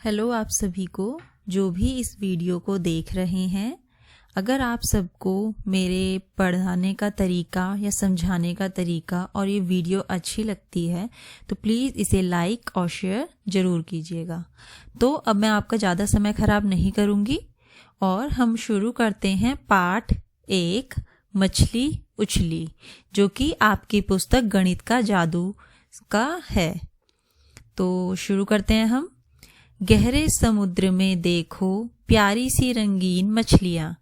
Hello आप सभी को जो भी इस वीडियो को देख रहे हैं। अगर आप सबको मेरे पढ़ाने का तरीका या समझाने का तरीका और ये वीडियो अच्छी लगती है तो प्लीज़ इसे लाइक और शेयर ज़रूर कीजिएगा। तो अब मैं आपका ज़्यादा समय ख़राब नहीं करूँगी और हम शुरू करते हैं पाठ 1 मछली उछली, जो कि आपकी पुस्तक गणित का जादू का है। तो शुरू करते हैं हम। गहरे समुद्र में देखो प्यारी सी रंगीन मछलियाँ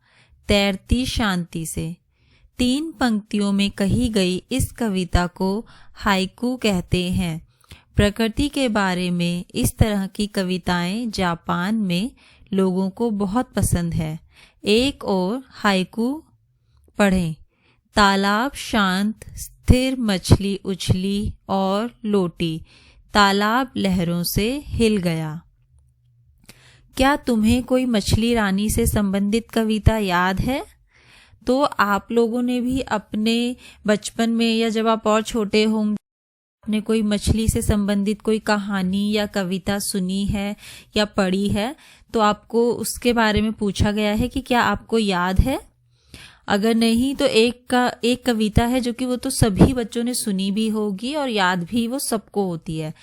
तैरती शांति से। 3 पंक्तियों में कही गई इस कविता को हाइकू कहते हैं। प्रकृति के बारे में इस तरह की कविताएं जापान में लोगों को बहुत पसंद है। एक और हाइकू पढ़ें। तालाब शांत स्थिर मछली उछली और लौटी, तालाब लहरों से हिल गया। क्या तुम्हें कोई मछली रानी से संबंधित कविता याद है? तो आप लोगों ने भी अपने बचपन में या जब आप और छोटे होंगे आपने कोई मछली से संबंधित कोई कहानी या कविता सुनी है या पढ़ी है, तो आपको उसके बारे में पूछा गया है कि क्या आपको याद है। अगर नहीं तो एक कविता है जो कि वो तो सभी बच्चों ने सुनी भी होगी और याद भी वो सबको होती है।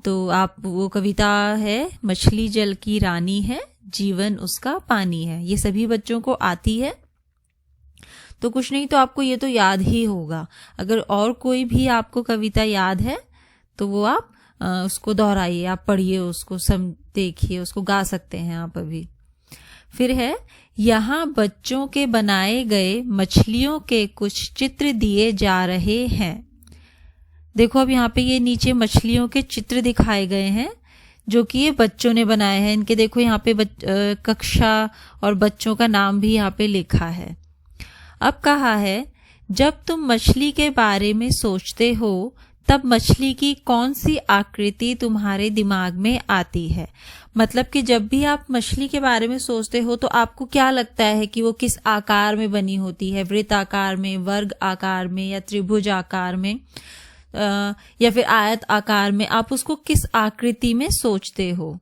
तो आप वो कविता है मछली जल की रानी है, जीवन उसका पानी है। ये सभी बच्चों को आती है। तो कुछ नहीं तो आपको ये तो याद ही होगा। अगर और कोई भी आपको कविता याद है तो वो आप उसको दोहराइए, आप पढ़िए, उसको देखिए, उसको गा सकते हैं आप अभी। फिर है यहाँ बच्चों के बनाए गए मछलियों के कुछ चित्र दिए जा रहे हैं। देखो अब यहाँ पे ये नीचे मछलियों के चित्र दिखाए गए हैं जो कि ये बच्चों ने बनाए हैं। इनके देखो यहाँ पे कक्षा और बच्चों का नाम भी यहाँ पे लिखा है। अब कहा है जब तुम मछली के बारे में सोचते हो तब मछली की कौन सी आकृति तुम्हारे दिमाग में आती है। मतलब कि जब भी आप मछली के बारे में सोचते हो तो आपको क्या लगता है कि वो किस आकार में बनी होती है, वृत्त आकार में, वर्ग आकार में या त्रिभुज आकार में या फिर आयत आकार में, आप उसको किस आकृति में सोचते हो।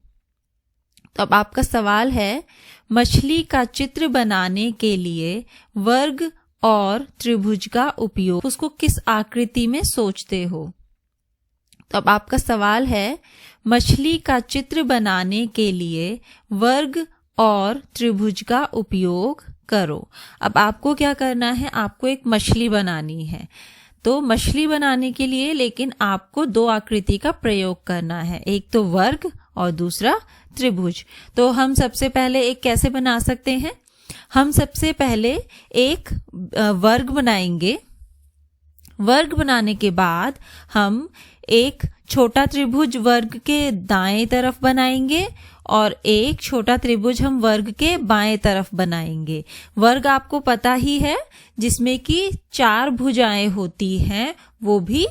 तो अब आपका सवाल है मछली का चित्र बनाने के लिए वर्ग और त्रिभुज का उपयोग, उसको किस आकृति में सोचते हो। तो अब आपका सवाल है मछली का चित्र बनाने के लिए वर्ग और त्रिभुज का उपयोग करो। अब आपको क्या करना है, आपको एक मछली बनानी है। तो मछली बनाने के लिए लेकिन आपको 2 आकृति का प्रयोग करना है, एक तो वर्ग और दूसरा त्रिभुज। तो हम सबसे पहले एक कैसे बना सकते हैं, हम सबसे पहले एक वर्ग बनाएंगे। वर्ग बनाने के बाद हम एक छोटा त्रिभुज वर्ग के दाएं तरफ बनाएंगे और एक छोटा त्रिभुज हम वर्ग के बाएं तरफ बनाएंगे। वर्ग आपको पता ही है जिसमें कि 4 भुजाएं होती हैं, वो भी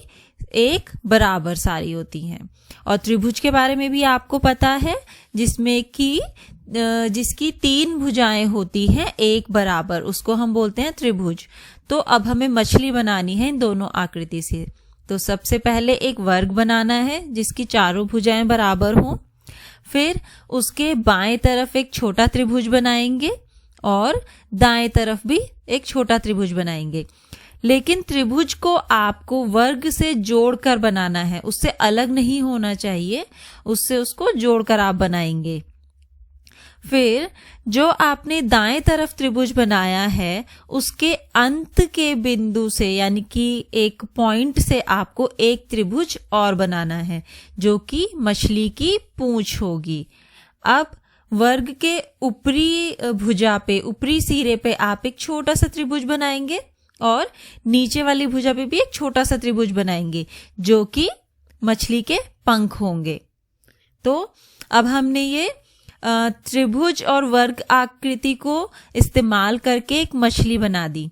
एक बराबर सारी होती हैं। और त्रिभुज के बारे में भी आपको पता है जिसमें कि जिसकी 3 भुजाएं होती हैं एक बराबर, उसको हम बोलते हैं त्रिभुज। तो अब हमें मछली बनानी है इन दोनों आकृति से। तो सबसे पहले एक वर्ग बनाना है जिसकी 4 भुजाएं बराबर हों। फिर उसके बाएं तरफ एक छोटा त्रिभुज बनाएंगे और दाएं तरफ भी एक छोटा त्रिभुज बनाएंगे। लेकिन त्रिभुज को आपको वर्ग से जोड़कर बनाना है, उससे अलग नहीं होना चाहिए, उससे उसको जोड़कर आप बनाएंगे। फिर जो आपने दाएं तरफ त्रिभुज बनाया है उसके अंत के बिंदु से यानी कि एक पॉइंट से आपको एक त्रिभुज और बनाना है जो कि मछली की पूंछ होगी। अब वर्ग के ऊपरी भुजा पे, ऊपरी सिरे पे आप एक छोटा सा त्रिभुज बनाएंगे और नीचे वाली भुजा पे भी एक छोटा सा त्रिभुज बनाएंगे जो कि मछली के पंख होंगे। तो अब हमने ये त्रिभुज और वर्ग आकृति को इस्तेमाल करके एक मछली बना दी।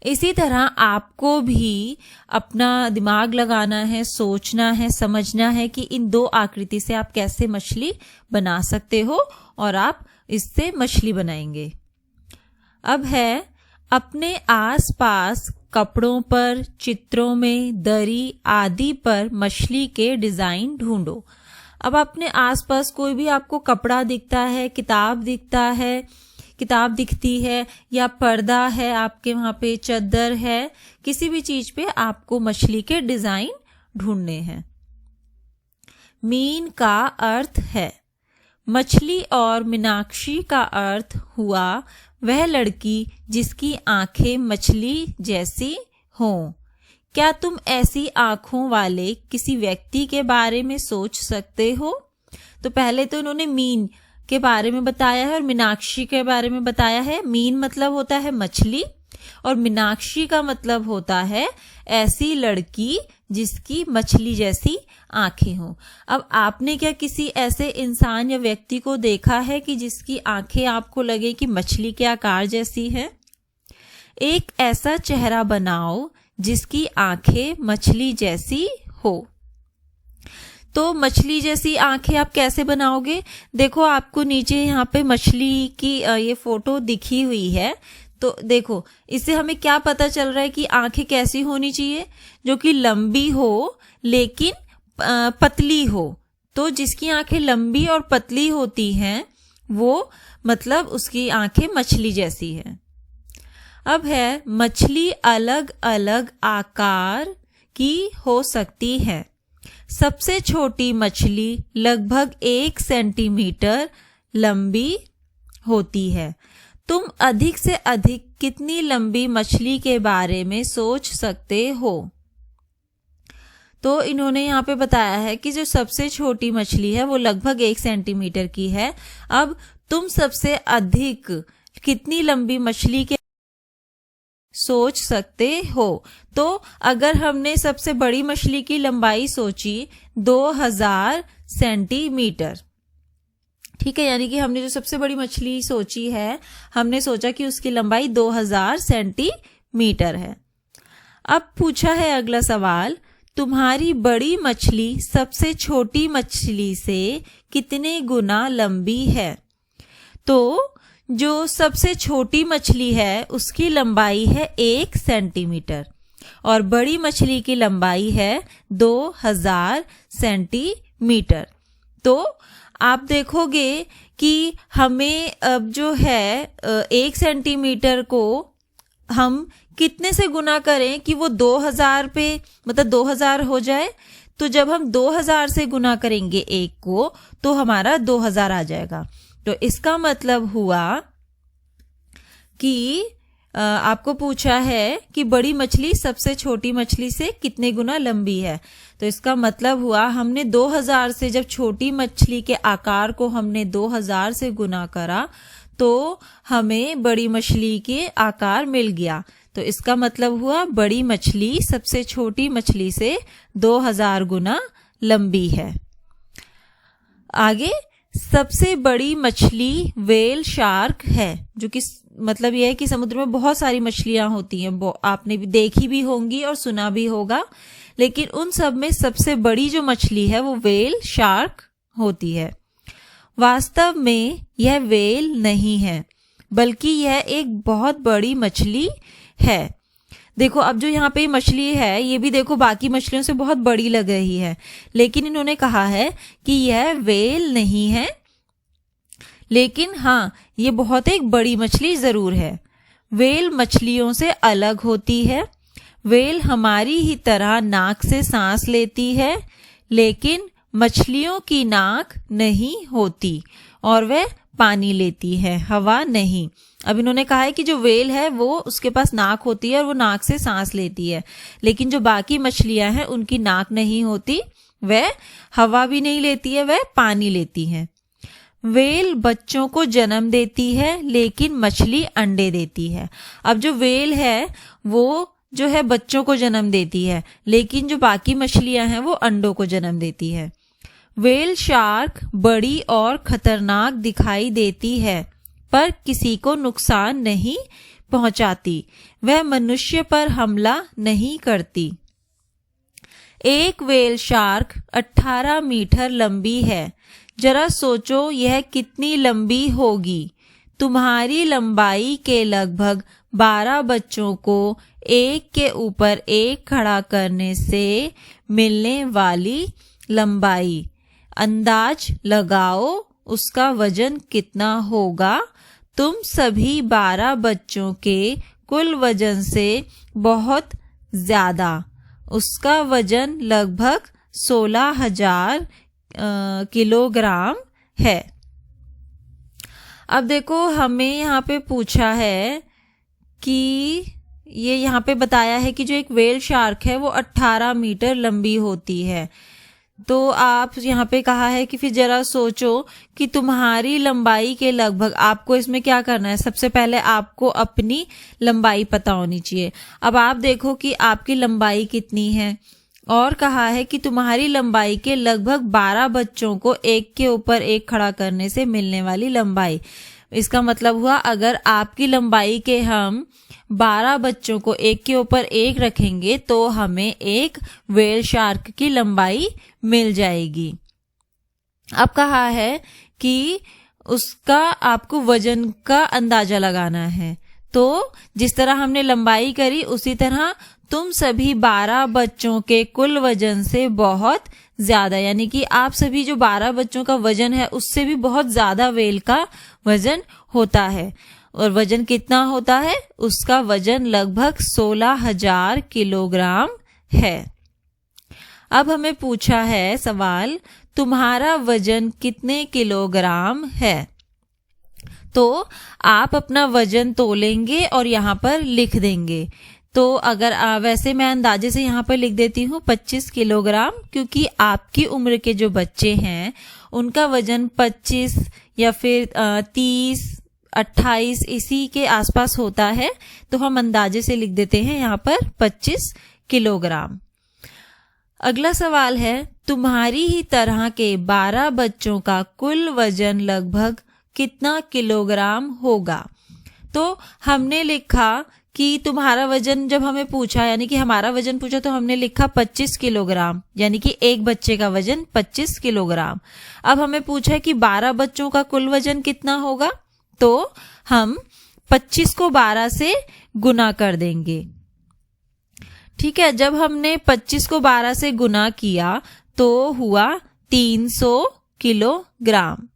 इसी तरह आपको भी अपना दिमाग लगाना है, सोचना है, समझना है कि इन 2 आकृति से आप कैसे मछली बना सकते हो और आप इससे मछली बनाएंगे। अब है अपने आसपास कपड़ों पर, चित्रों में, दरी आदि पर मछली के डिजाइन ढूंढो। अब अपने आसपास कोई भी आपको कपड़ा दिखता है, किताब दिखती है या पर्दा है, आपके वहां पे चद्दर है, किसी भी चीज पे आपको मछली के डिजाइन ढूंढने हैं। मीन का अर्थ है मछली और मीनाक्षी का अर्थ हुआ वह लड़की जिसकी आंखें मछली जैसी हों। क्या तुम ऐसी आंखों वाले किसी व्यक्ति के बारे में सोच सकते हो? तो पहले तो इन्होंने मीन के बारे में बताया है और मीनाक्षी के बारे में बताया है। मीन मतलब होता है मछली और मीनाक्षी का मतलब होता है ऐसी लड़की जिसकी मछली जैसी आंखें हों। अब आपने क्या किसी ऐसे इंसान या व्यक्ति को देखा है कि जिसकी आंखें आपको लगे कि मछली के आकार जैसी है? एक ऐसा चेहरा बनाओ जिसकी आंखें मछली जैसी हो। तो मछली जैसी आंखें आप कैसे बनाओगे? देखो आपको नीचे यहाँ पे मछली की ये फोटो दिखी हुई है। तो देखो इससे हमें क्या पता चल रहा है कि आंखें कैसी होनी चाहिए? जो कि लंबी हो लेकिन पतली हो। तो जिसकी आंखें लंबी और पतली होती हैं वो मतलब उसकी आंखें मछली जैसी है। अब है मछली अलग अलग आकार की हो सकती है। सबसे छोटी मछली लगभग 1 सेंटीमीटर लंबी होती है। तुम अधिक से अधिक कितनी लंबी मछली के बारे में सोच सकते हो? तो इन्होंने यहाँ पे बताया है कि जो सबसे छोटी मछली है वो लगभग 1 सेंटीमीटर की है। अब तुम सबसे अधिक कितनी लंबी मछली के सोच सकते हो? तो अगर हमने सबसे बड़ी मछली की लंबाई सोची 2000 सेंटीमीटर, ठीक है, यानी कि हमने जो सबसे बड़ी मछली सोची है हमने सोचा कि उसकी लंबाई 2000 सेंटीमीटर है। अब पूछा है अगला सवाल, तुम्हारी बड़ी मछली सबसे छोटी मछली से कितने गुना लंबी है? तो जो सबसे छोटी मछली है उसकी लंबाई है 1 सेंटीमीटर और बड़ी मछली की लंबाई है 2000 सेंटीमीटर। तो आप देखोगे कि हमें अब जो है 1 सेंटीमीटर को हम कितने से गुना करें कि वो 2000 पे मतलब 2000 हो जाए। तो जब हम 2000 से गुना करेंगे 1 को तो हमारा 2000 आ जाएगा। तो इसका मतलब हुआ कि आपको पूछा है कि बड़ी मछली सबसे छोटी मछली से कितने गुना लंबी है। तो इसका मतलब हुआ हमने 2000 से जब छोटी मछली के आकार को हमने 2000 से गुना करा तो हमें बड़ी मछली के आकार मिल गया। तो इसका मतलब हुआ बड़ी मछली सबसे छोटी मछली से 2000 गुना लंबी है। आगे सबसे बड़ी मछली व्हेल शार्क है, जो कि मतलब यह है कि समुद्र में बहुत सारी मछलियां होती हैं, आपने भी देखी भी होंगी और सुना भी होगा, लेकिन उन सब में सबसे बड़ी जो मछली है वो व्हेल शार्क होती है। वास्तव में यह व्हेल नहीं है बल्कि यह एक बहुत बड़ी मछली है। देखो अब जो यहाँ पे मछली है ये भी देखो बाकी मछलियों से बहुत बड़ी लग रही है, लेकिन इन्होंने कहा है कि यह व्हेल नहीं है, लेकिन हाँ ये बहुत एक बड़ी मछली जरूर है। व्हेल मछलियों से अलग होती है। व्हेल हमारी ही तरह नाक से सांस लेती है, लेकिन मछलियों की नाक नहीं होती और वह पानी लेती है, हवा नहीं। अब इन्होंने कहा है कि जो व्हेल है वो उसके पास नाक होती है और वो नाक से सांस लेती है, लेकिन जो बाकी मछलियां हैं उनकी नाक नहीं होती, वह हवा भी नहीं लेती है, वह पानी लेती है। व्हेल बच्चों को जन्म देती है लेकिन मछली अंडे देती है। अब जो व्हेल है वो जो है बच्चों को जन्म देती है, लेकिन जो बाकी मछलियां हैं वो अंडों को जन्म देती है। व्हेल शार्क बड़ी और खतरनाक दिखाई देती है पर किसी को नुकसान नहीं पहुंचाती। वह मनुष्य पर हमला नहीं करती। एक व्हेल शार्क 18 मीटर लंबी है। जरा सोचो यह कितनी लंबी होगी। तुम्हारी लंबाई के लगभग 12 बच्चों को एक के ऊपर एक खड़ा करने से मिलने वाली लंबाई। अंदाज लगाओ उसका वजन कितना होगा। तुम सभी 12 बच्चों के कुल वजन से बहुत ज्यादा। उसका वजन लगभग 16,000 किलोग्राम है। अब देखो हमें यहाँ पे पूछा है कि ये यहाँ पे बताया है कि जो एक व्हेल शार्क है वो 18 मीटर लंबी होती है। तो आप यहाँ पे कहा है कि फिर जरा सोचो कि तुम्हारी लंबाई के लगभग, आपको इसमें क्या करना है, सबसे पहले आपको अपनी लंबाई पता होनी चाहिए। अब आप देखो कि आपकी लंबाई कितनी है, और कहा है कि तुम्हारी लंबाई के लगभग 12 बच्चों को एक के ऊपर एक खड़ा करने से मिलने वाली लंबाई। इसका मतलब हुआ अगर आपकी लंबाई के हम 12 बच्चों को एक के ऊपर एक रखेंगे तो हमें एक व्हेल शार्क की लंबाई मिल जाएगी। अब कहा है कि उसका आपको वजन का अंदाजा लगाना है। तो जिस तरह हमने लंबाई करी उसी तरह तुम सभी 12 बच्चों के कुल वजन से बहुत ज्यादा, यानी कि आप सभी जो 12 बच्चों का वजन है उससे भी बहुत ज्यादा व्हेल का वजन होता है। और वजन कितना होता है? उसका वजन लगभग 16,000 किलोग्राम है। अब हमें पूछा है सवाल, तुम्हारा वजन कितने किलोग्राम है? तो आप अपना वजन तोलेंगे और यहाँ पर लिख देंगे। तो अगर वैसे मैं अंदाजे से यहाँ पर लिख देती हूँ 25 किलोग्राम, क्योंकि आपकी उम्र के जो बच्चे हैं उनका वजन 25 या फिर 30, 28 इसी के आसपास होता है। तो हम अंदाजे से लिख देते हैं यहाँ पर 25 किलोग्राम। अगला सवाल है, तुम्हारी ही तरह के 12 बच्चों का कुल वजन लगभग कितना किलोग्राम होगा? तो हमने लिखा कि तुम्हारा वजन, जब हमें पूछा यानी कि हमारा वजन पूछा तो हमने लिखा 25 किलोग्राम, यानी कि एक बच्चे का वजन 25 किलोग्राम। अब हमें पूछा है कि 12 बच्चों का कुल वजन कितना होगा, तो हम 25 को 12 से गुना कर देंगे। ठीक है, जब हमने 25 को 12 से गुना किया तो हुआ 300 किलोग्राम।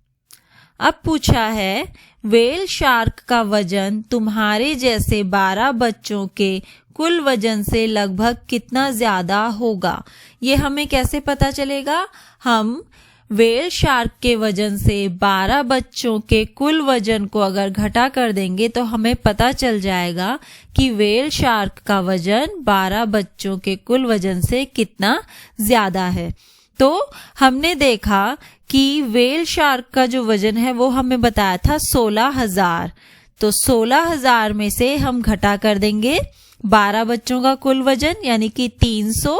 अब पूछा है, व्हेल शार्क का वजन तुम्हारे जैसे 12 बच्चों के कुल वजन से लगभग कितना ज्यादा होगा? ये हमें कैसे पता चलेगा? हम व्हेल शार्क के वजन से 12 बच्चों के कुल वजन को अगर घटा कर देंगे तो हमें पता चल जाएगा कि व्हेल शार्क का वजन 12 बच्चों के कुल वजन से कितना ज्यादा है। तो हमने देखा कि व्हेल शार्क का जो वजन है वो हमें बताया था 16,000। तो 16,000 में से हम घटा कर देंगे 12 बच्चों का कुल वजन यानी कि 300।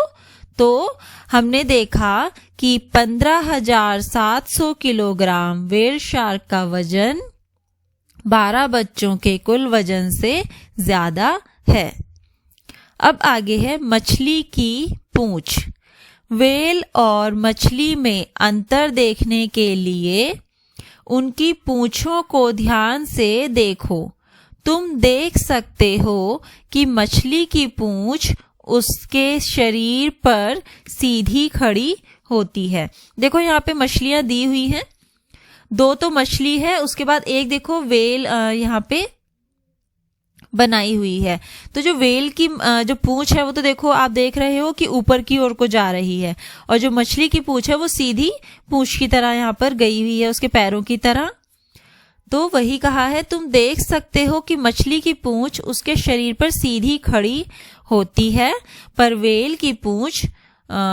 तो हमने देखा कि 15,700 किलोग्राम व्हेल शार्क का वजन 12 बच्चों के कुल वजन से ज्यादा है। अब आगे है मछली की पूंछ। व्हेल और मछली में अंतर देखने के लिए उनकी पूंछों को ध्यान से देखो। तुम देख सकते हो कि मछली की पूंछ उसके शरीर पर सीधी खड़ी होती है। देखो यहाँ पे मछलियां दी हुई हैं, 2 तो मछली है, उसके बाद एक देखो व्हेल यहाँ पे बनाई हुई है। तो जो व्हेल की जो पूंछ है वो तो देखो आप देख रहे हो कि ऊपर की ओर को जा रही है, और जो मछली की पूंछ है वो सीधी पूंछ की तरह यहाँ पर गई हुई है, उसके पैरों की तरह। तो वही कहा है, तुम देख सकते हो कि मछली की पूंछ उसके शरीर पर सीधी खड़ी होती है, पर व्हेल की पूंछ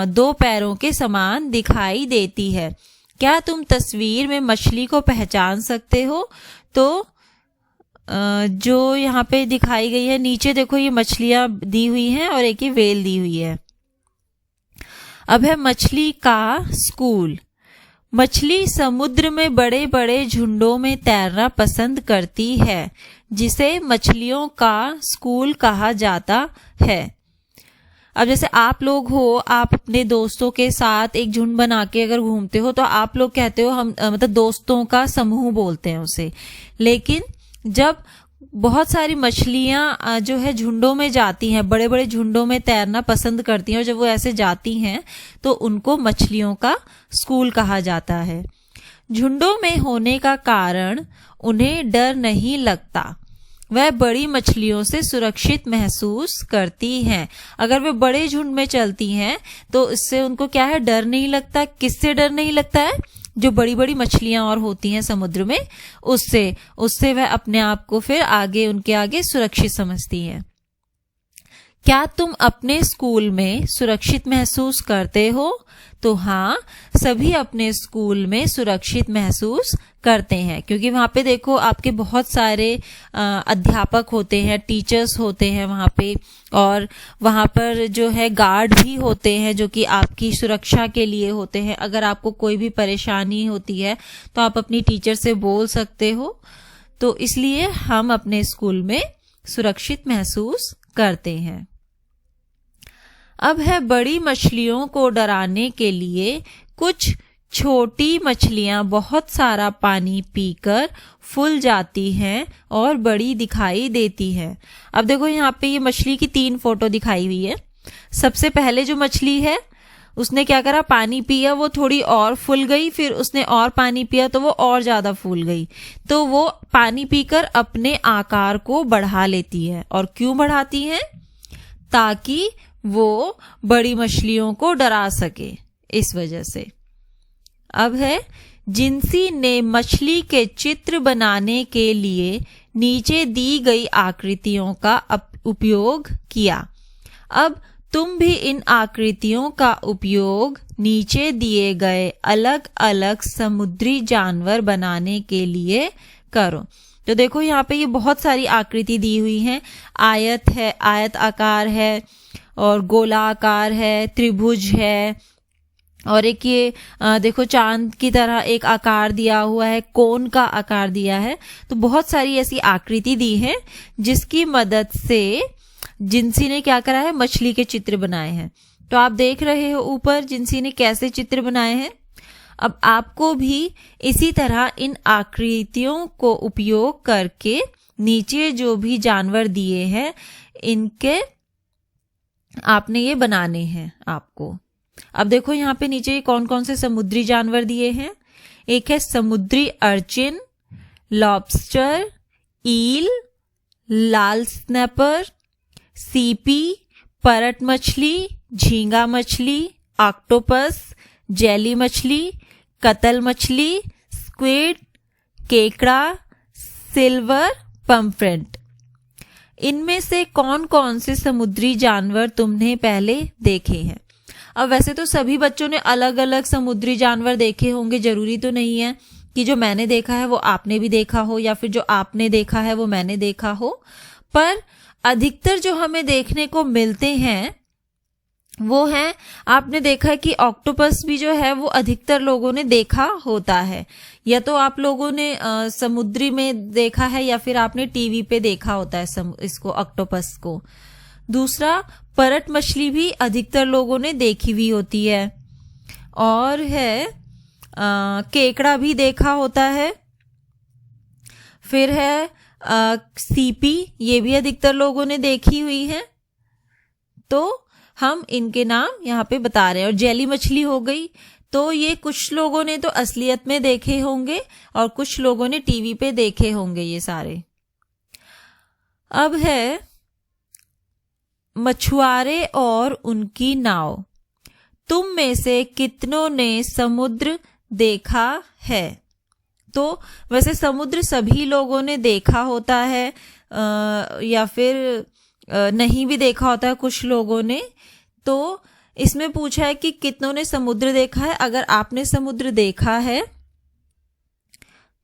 2 पैरों के समान दिखाई देती है। क्या तुम तस्वीर में मछली को पहचान सकते हो? तो जो यहाँ पे दिखाई गई है, नीचे देखो ये मछलियां दी हुई हैं और एक ही व्हेल दी हुई है। अब है मछली का स्कूल। मछली समुद्र में बड़े बड़े झुंडों में तैरना पसंद करती है, जिसे मछलियों का स्कूल कहा जाता है। अब जैसे आप लोग हो, आप अपने दोस्तों के साथ एक झुंड बना के अगर घूमते हो तो आप लोग कहते हो, हम मतलब दोस्तों का समूह बोलते हैं उसे। लेकिन जब बहुत सारी मछलियां जो है झुंडों में जाती हैं, बड़े बड़े झुंडों में तैरना पसंद करती हैं, और जब वो ऐसे जाती हैं तो उनको मछलियों का स्कूल कहा जाता है। झुंडों में होने का कारण उन्हें डर नहीं लगता, वह बड़ी मछलियों से सुरक्षित महसूस करती हैं। अगर वे बड़े झुंड में चलती हैं तो इससे उनको क्या है, डर नहीं लगता। किससे डर नहीं लगता है? जो बड़ी बड़ी मछलियां और होती हैं समुद्र में, उससे वह अपने आप को फिर आगे, उनके आगे सुरक्षित समझती हैं। क्या तुम अपने स्कूल में सुरक्षित महसूस करते हो? तो हाँ, सभी अपने स्कूल में सुरक्षित महसूस करते हैं, क्योंकि वहां पे देखो आपके बहुत सारे अध्यापक होते हैं, टीचर्स होते हैं वहां पे, और वहां पर जो है गार्ड भी होते हैं जो कि आपकी सुरक्षा के लिए होते हैं। अगर आपको कोई भी परेशानी होती है तो आप अपनी टीचर से बोल सकते हो। तो इसलिए हम अपने स्कूल में सुरक्षित महसूस करते हैं। अब है बड़ी मछलियों को डराने के लिए कुछ छोटी मछलियां बहुत सारा पानी पीकर फूल जाती हैं और बड़ी दिखाई देती हैं। अब देखो यहाँ पे ये मछली की 3 फोटो दिखाई हुई है। सबसे पहले जो मछली है उसने क्या करा, पानी पिया, वो थोड़ी और फूल गई, फिर उसने और पानी पिया तो वो और ज्यादा फूल गई। तो वो पानी पीकर अपने आकार को बढ़ा लेती है। और क्यों बढ़ाती है? ताकि वो बड़ी मछलियों को डरा सके, इस वजह से। अब है, जिंसी ने मछली के चित्र बनाने के लिए नीचे दी गई आकृतियों का उपयोग किया। अब तुम भी इन आकृतियों का उपयोग नीचे दिए गए अलग अलग समुद्री जानवर बनाने के लिए करो। तो देखो यहाँ पे ये बहुत सारी आकृति दी हुई हैं। आयत है, आयत आकार है, और गोलाकार है, त्रिभुज है, और एक ये देखो चांद की तरह एक आकार दिया हुआ है, कोन का आकार दिया है। तो बहुत सारी ऐसी आकृति दी है जिसकी मदद से जिंसी ने क्या करा है, मछली के चित्र बनाए हैं। तो आप देख रहे हो ऊपर जिंसी ने कैसे चित्र बनाए हैं। अब आपको भी इसी तरह इन आकृतियों को उपयोग करके नीचे जो भी जानवर दिए हैं इनके आपने ये बनाने हैं आपको। अब देखो यहाँ पे नीचे कौन कौन से समुद्री जानवर दिए हैं। एक है समुद्री अर्चिन, लॉबस्टर, ईल, लाल स्नैपर, सीपी, परट मछली, झींगा मछली, ऑक्टोपस, जेली मछली, कतल मछली, स्क्विड, केकड़ा, सिल्वर पम्फ्रेट। इनमें से कौन कौन से समुद्री जानवर तुमने पहले देखे हैं? अब वैसे तो सभी बच्चों ने अलग अलग समुद्री जानवर देखे होंगे, जरूरी तो नहीं है कि जो मैंने देखा है वो आपने भी देखा हो, या फिर जो आपने देखा है वो मैंने देखा हो। पर अधिकतर जो हमें देखने को मिलते हैं वो है, आपने देखा है कि ऑक्टोपस भी जो है वो अधिकतर लोगों ने देखा होता है, या तो आप लोगों ने समुद्री में देखा है या फिर आपने टीवी पे देखा होता है इसको, ऑक्टोपस को। दूसरा, परट मछली भी अधिकतर लोगों ने देखी हुई होती है, और है केकड़ा भी देखा होता है। फिर है सीपी, ये भी अधिकतर लोगों ने देखी हुई है। तो हम इनके नाम यहाँ पे बता रहे हैं। और जेली मछली हो गई, तो ये कुछ लोगों ने तो असलियत में देखे होंगे और कुछ लोगों ने टीवी पे देखे होंगे ये सारे। अब है मछुआरे और उनकी नाव। तुम में से कितनों ने समुद्र देखा है? तो वैसे समुद्र सभी लोगों ने देखा होता है, या फिर नहीं भी देखा होता है कुछ लोगों ने। तो इसमें पूछा है कि कितनों ने समुद्र देखा है। अगर आपने समुद्र देखा है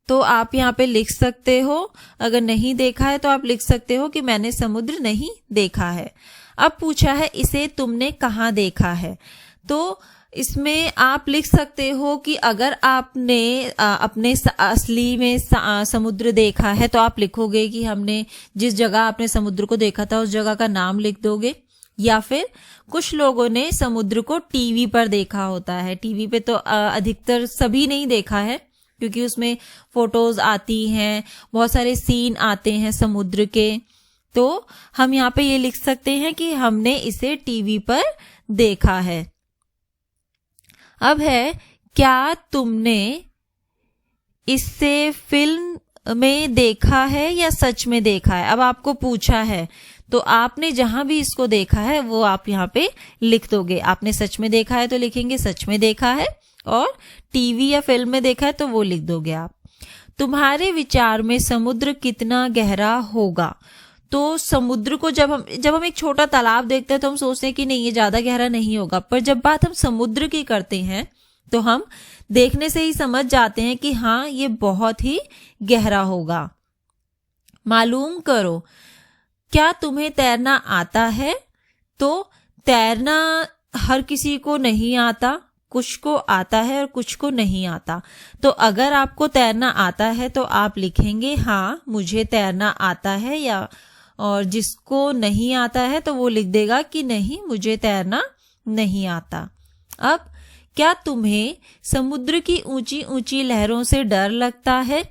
तो आप यहाँ पे लिख सकते हो, अगर नहीं देखा है तो आप लिख सकते हो कि मैंने समुद्र नहीं देखा है। अब पूछा है इसे तुमने कहाँ देखा है, तो इसमें आप लिख सकते हो कि अगर आपने अपने असली में समुद्र देखा है तो आप लिखोगे कि हमने जिस जगह आपने समुद्र को देखा था उस जगह का नाम लिख दोगे। या फिर कुछ लोगों ने समुद्र को टीवी पर देखा होता है। टीवी पे तो अधिकतर सभी नहीं देखा है, क्योंकि उसमें फोटोज आती हैं, बहुत सारे सीन आते हैं समुद्र के। तो हम यहाँ पे ये लिख सकते हैं कि हमने इसे टीवी पर देखा है। अब है, क्या तुमने इसे फिल्म में देखा है या सच में देखा है? अब आपको पूछा है तो आपने जहां भी इसको देखा है वो आप यहाँ पे लिख दोगे। आपने सच में देखा है तो लिखेंगे सच में देखा है, और टीवी या फिल्म में देखा है तो वो लिख दोगे आप। तुम्हारे विचार में समुद्र कितना गहरा होगा? तो समुद्र को जब हम एक छोटा तालाब देखते हैं तो हम सोचते हैं कि नहीं ये ज्यादा गहरा नहीं होगा, पर जब बात हम समुद्र की करते हैं तो हम देखने से ही समझ जाते हैं कि हाँ ये बहुत ही गहरा होगा। मालूम करो, क्या तुम्हें तैरना आता है? तो तैरना हर किसी को नहीं आता, कुछ को आता है और कुछ को नहीं आता। तो अगर आपको तैरना आता है तो आप लिखेंगे हाँ मुझे तैरना आता है, या और जिसको नहीं आता है तो वो लिख देगा कि नहीं मुझे तैरना नहीं आता। अब, क्या तुम्हें समुद्र की ऊंची ऊंची लहरों से डर लगता है?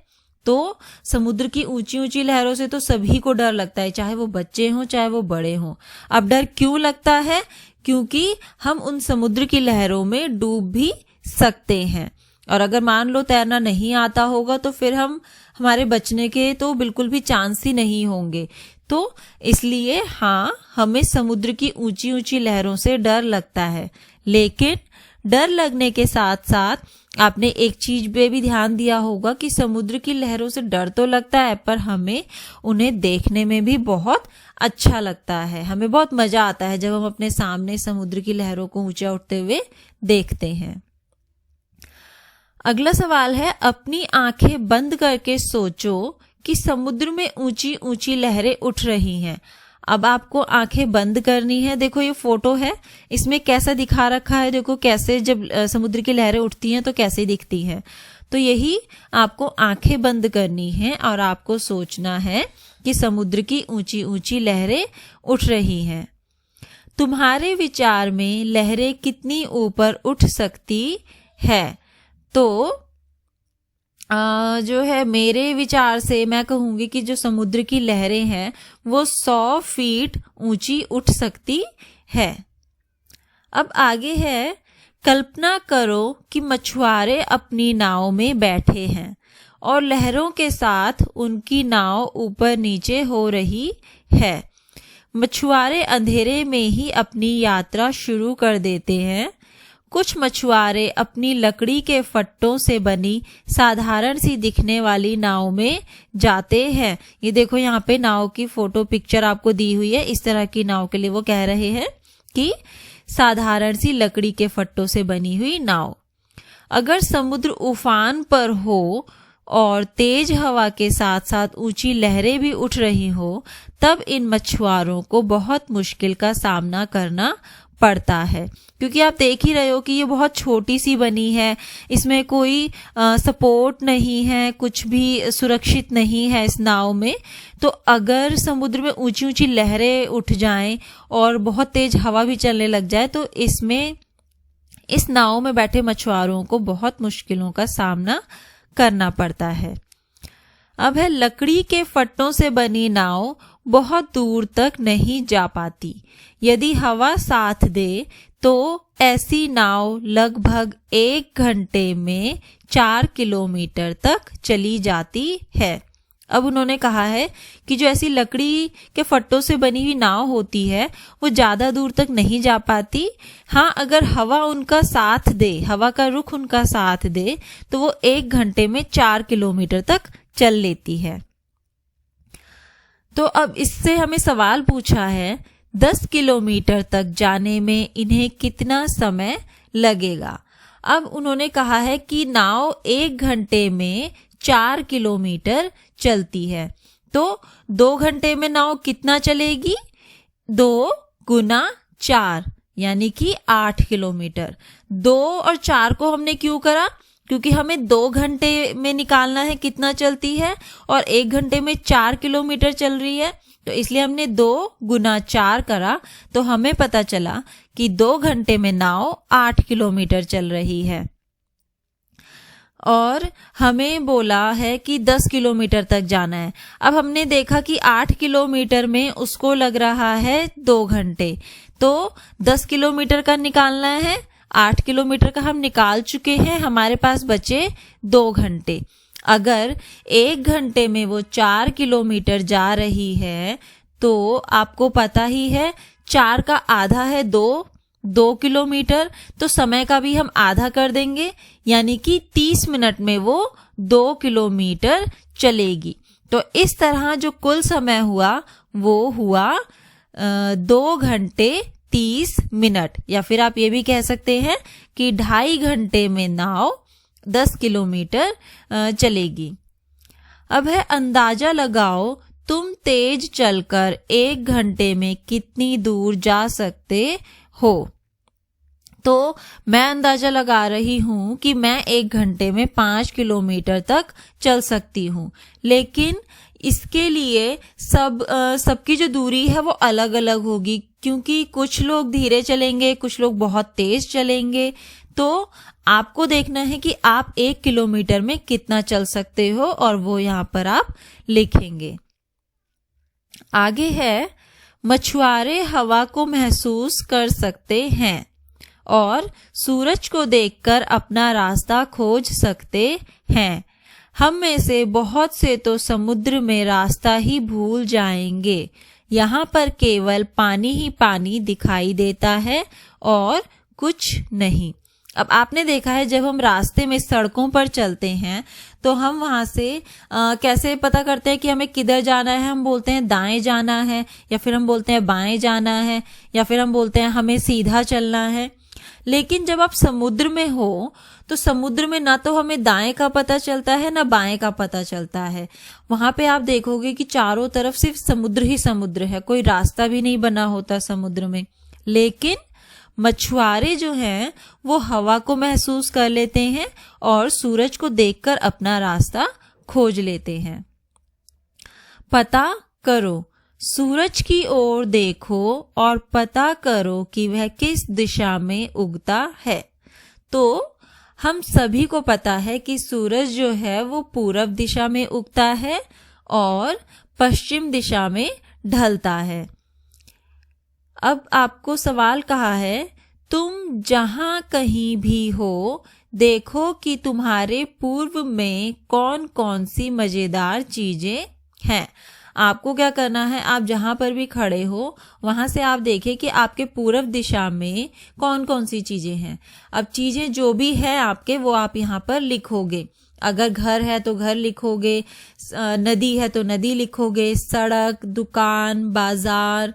तो समुद्र की ऊंची ऊंची लहरों से तो सभी को डर लगता है, चाहे वो बच्चे हों चाहे वो बड़े हों। अब डर क्यों लगता है? क्योंकि हम उन समुद्र की लहरों में डूब भी सकते हैं, और अगर मान लो तैरना नहीं आता होगा तो फिर हमारे बचने के तो बिल्कुल भी चांस ही नहीं होंगे। तो इसलिए हाँ हमें समुद्र की ऊंची ऊंची लहरों से डर लगता है। लेकिन डर लगने के साथ साथ आपने एक चीज पे भी ध्यान दिया होगा कि समुद्र की लहरों से डर तो लगता है पर हमें उन्हें देखने में भी बहुत अच्छा लगता है। हमें बहुत मजा आता है जब हम अपने सामने समुद्र की लहरों को ऊंचा उठते हुए देखते हैं। अगला सवाल है, अपनी आंखें बंद करके सोचो कि समुद्र में ऊंची ऊंची लहरें उठ रही हैं। अब आपको आंखें बंद करनी है। देखो ये फोटो है, इसमें कैसा दिखा रखा है, देखो कैसे जब समुद्र की लहरें उठती हैं तो कैसे दिखती हैं। तो यही आपको आंखें बंद करनी है और आपको सोचना है कि समुद्र की ऊंची ऊंची लहरें उठ रही हैं। तुम्हारे विचार में लहरें कितनी ऊपर उठ सकती है? तो जो है मेरे विचार से मैं कहूंगी कि जो समुद्र की लहरें हैं वो 100 फीट ऊंची उठ सकती है। अब आगे है, कल्पना करो कि मछुआरे अपनी नाव में बैठे हैं और लहरों के साथ उनकी नाव ऊपर नीचे हो रही है। मछुआरे अंधेरे में ही अपनी यात्रा शुरू कर देते हैं। कुछ मछुआरे अपनी लकड़ी के फट्टों से बनी साधारण सी दिखने वाली नाव में जाते हैं। ये देखो यहाँ पे नाव की फोटो पिक्चर आपको दी हुई है। इस तरह की नाव के लिए वो कह रहे हैं कि साधारण सी लकड़ी के फट्टों से बनी हुई नाव। अगर समुद्र उफान पर हो और तेज हवा के साथ साथ ऊंची लहरें भी उठ रही हो, तब इन मछुआरों को बहुत मुश्किल का सामना करना पड़ता है, क्योंकि आप देख ही रहे हो कि ये बहुत छोटी सी बनी है, इसमें कोई सपोर्ट नहीं है, कुछ भी सुरक्षित नहीं है इस नाव में। तो अगर समुद्र में ऊंची ऊंची लहरें उठ जाएं और बहुत तेज हवा भी चलने लग जाए तो इस नाव में बैठे मछुआरों को बहुत मुश्किलों का सामना करना पड़ता है। अब है, लकड़ी के फट्टों से बनी नाव बहुत दूर तक नहीं जा पाती। यदि हवा साथ दे तो ऐसी नाव लगभग 1 घंटे में 4 किलोमीटर तक चली जाती है। अब उन्होंने कहा है कि जो ऐसी लकड़ी के फट्टों से बनी हुई नाव होती है वो ज्यादा दूर तक नहीं जा पाती। हाँ, अगर हवा उनका साथ दे, हवा का रुख उनका साथ दे तो वो 1 घंटे में 4 किलोमीटर तक चल लेती है। तो अब इससे हमें सवाल पूछा है, 10 किलोमीटर तक जाने में इन्हें कितना समय लगेगा? अब उन्होंने कहा है कि नाव 1 घंटे में 4 किलोमीटर चलती है, तो 2 घंटे में नाव कितना चलेगी? 2 गुना 4 यानी कि 8 किलोमीटर। 2 और 4 को हमने क्यों करा? क्योंकि हमें 2 घंटे में निकालना है कितना चलती है और 1 घंटे में 4 किलोमीटर चल रही है, तो इसलिए हमने 2 गुना 4 करा, तो हमें पता चला कि 2 घंटे में नाव 8 किलोमीटर चल रही है। और हमें बोला है कि 10 किलोमीटर तक जाना है। अब हमने देखा कि 8 किलोमीटर में उसको लग रहा है 2 घंटे, तो 10 किलोमीटर का निकालना है, 8 किलोमीटर का हम निकाल चुके हैं, हमारे पास बचे 2 घंटे। अगर 1 घंटे में वो 4 किलोमीटर जा रही है तो आपको पता ही है 4 का आधा है 2 किलोमीटर, तो समय का भी हम आधा कर देंगे, यानी कि 30 मिनट में वो 2 किलोमीटर चलेगी। तो इस तरह जो कुल समय हुआ वो हुआ 2 घंटे 30 मिनट, या फिर आप ये भी कह सकते हैं कि 2.5 घंटे में नाव 10 किलोमीटर चलेगी। अब है अंदाजा लगाओ तुम तेज चलकर 1 घंटे में कितनी दूर जा सकते हो। तो मैं अंदाजा लगा रही हूं कि मैं 1 घंटे में 5 किलोमीटर तक चल सकती हूँ, लेकिन इसके लिए सबकी जो दूरी है वो अलग अलग होगी, क्योंकि कुछ लोग धीरे चलेंगे, कुछ लोग बहुत तेज चलेंगे। तो आपको देखना है कि आप 1 किलोमीटर में कितना चल सकते हो, और वो यहाँ पर आप लिखेंगे। आगे है, मछुआरे हवा को महसूस कर सकते हैं और सूरज को देखकर अपना रास्ता खोज सकते हैं। हम में से बहुत से तो समुद्र में रास्ता ही भूल जाएंगे। यहाँ पर केवल पानी ही पानी दिखाई देता है और कुछ नहीं। अब आपने देखा है जब हम रास्ते में सड़कों पर चलते हैं तो हम वहां से कैसे पता करते हैं कि हमें किधर जाना है। हम बोलते हैं दाएं जाना है, या फिर हम बोलते हैं बाएं जाना है, या फिर हम बोलते हैं हमें सीधा चलना है। लेकिन जब आप समुद्र में हो तो समुद्र में ना तो हमें दाएं का पता चलता है ना बाएं का पता चलता है। वहां पे आप देखोगे कि चारों तरफ सिर्फ समुद्र ही समुद्र है, कोई रास्ता भी नहीं बना होता समुद्र में। लेकिन मछुआरे जो हैं वो हवा को महसूस कर लेते हैं और सूरज को देखकर अपना रास्ता खोज लेते हैं। पता करो, सूरज की ओर देखो और पता करो कि वह किस दिशा में उगता है। तो हम सभी को पता है कि सूरज जो है वो पूरब दिशा में उगता है और पश्चिम दिशा में ढलता है। अब आपको सवाल कहा है, तुम जहां कहीं भी हो देखो कि तुम्हारे पूर्व में कौन कौन सी मजेदार चीजें हैं। आपको क्या करना है, आप जहां पर भी खड़े हो वहां से आप देखें कि आपके पूर्व दिशा में कौन कौन सी चीजें हैं। अब चीजें जो भी है आपके वो आप यहाँ पर लिखोगे। अगर घर है तो घर लिखोगे, नदी है तो नदी लिखोगे, सड़क, दुकान, बाजार,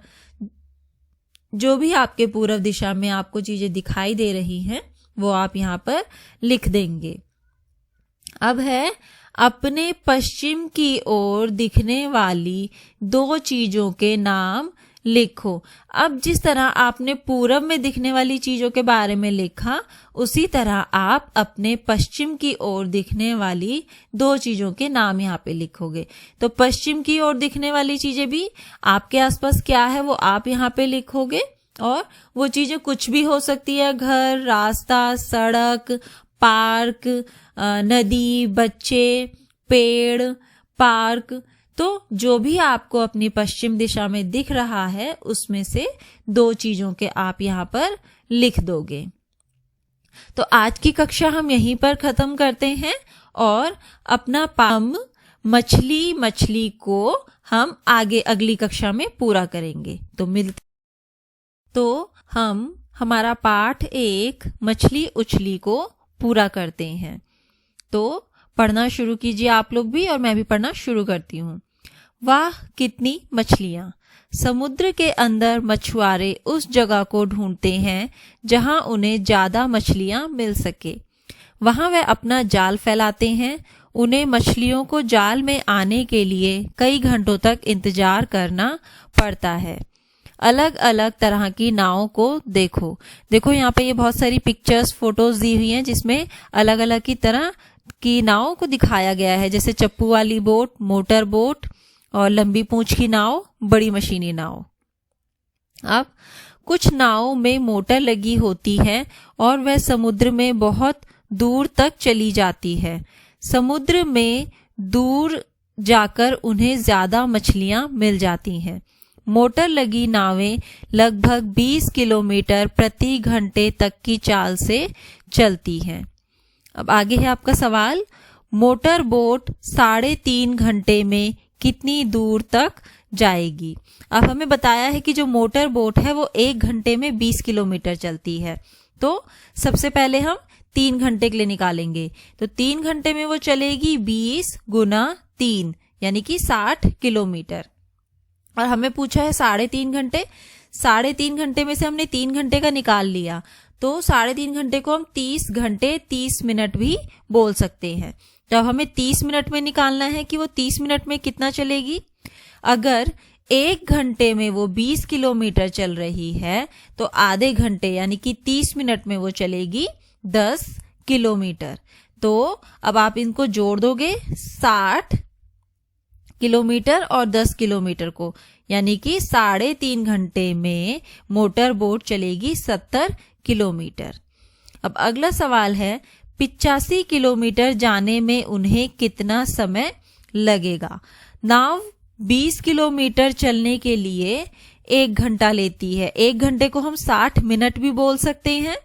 जो भी आपके पूर्व दिशा में आपको चीजें दिखाई दे रही हैं वो आप यहाँ पर लिख देंगे। अब है, अपने पश्चिम की ओर दिखने वाली 2 चीजों के नाम लिखो। अब जिस तरह आपने पूरब में दिखने वाली चीजों के बारे में लिखा, उसी तरह आप अपने पश्चिम की ओर दिखने वाली 2 चीजों के नाम यहाँ पे लिखोगे। तो पश्चिम की ओर दिखने वाली चीजें भी आपके आसपास क्या है वो आप यहाँ पे लिखोगे, और वो चीजें कुछ भी हो सकती है, घर, रास्ता, सड़क, पार्क, नदी, बच्चे, पेड़, पार्क। तो जो भी आपको अपनी पश्चिम दिशा में दिख रहा है उसमें से 2 चीजों के आप यहाँ पर लिख दोगे। तो आज की कक्षा हम यहीं पर खत्म करते हैं और अपना पाम मछली को हम आगे अगली कक्षा में पूरा करेंगे। तो हम हमारा पाठ 1 मछली उछली को पूरा करते हैं। तो पढ़ना शुरू कीजिए आप लोग भी, और मैं भी पढ़ना शुरू करती हूँ। वाह कितनी मछलियाँ! समुद्र के अंदर मछुआरे उस जगह को ढूंढते हैं जहां उन्हें ज्यादा मछलियाँ मिल सके। वहां वे अपना जाल फैलाते हैं। उन्हें मछलियों को जाल में आने के लिए कई घंटों तक इंतजार करना पड़ता है। अलग अलग तरह की नावों को देखो यहाँ पे ये बहुत सारी पिक्चर्स, फोटोज दी हुई हैं जिसमें अलग अलग की तरह की नावों को दिखाया गया है, जैसे चप्पू वाली बोट, मोटर बोट, और लंबी पूंछ की नाव, बड़ी मशीनी नाव। अब कुछ नावों में मोटर लगी होती है और वह समुद्र में बहुत दूर तक चली जाती है। समुद्र में दूर जाकर उन्हें ज्यादा मछलियां मिल जाती हैं। मोटर लगी नावें लगभग 20 किलोमीटर प्रति घंटे तक की चाल से चलती हैं। अब आगे है आपका सवाल, मोटर बोट 3.5 घंटे में कितनी दूर तक जाएगी? अब हमें बताया है कि जो मोटर बोट है वो 1 घंटे में 20 किलोमीटर चलती है, तो सबसे पहले हम 3 घंटे के लिए निकालेंगे। तो 3 घंटे में वो चलेगी 20 गुना 3 यानी कि 60 किलोमीटर। और हमें पूछा है 3.5 घंटे। 3.5 घंटे में से हमने 3 घंटे का निकाल लिया, तो 3.5 घंटे को हम 30 घंटे 30 मिनट भी बोल सकते हैं। तो अब हमें 30 मिनट में निकालना है कि वो 30 मिनट में कितना चलेगी। अगर 1 घंटे में वो 20 किलोमीटर चल रही है तो आधे घंटे यानी कि 30 मिनट में वो चलेगी 10 किलोमीटर। तो अब आप इनको जोड़ दोगे 60 किलोमीटर और 10 किलोमीटर को, यानी कि 3.5 घंटे में मोटर बोट चलेगी 70 किलोमीटर। अब अगला सवाल है, 85 किलोमीटर जाने में उन्हें कितना समय लगेगा? नाव 20 किलोमीटर चलने के लिए 1 घंटा लेती है। 1 घंटे को हम 60 मिनट भी बोल सकते हैं।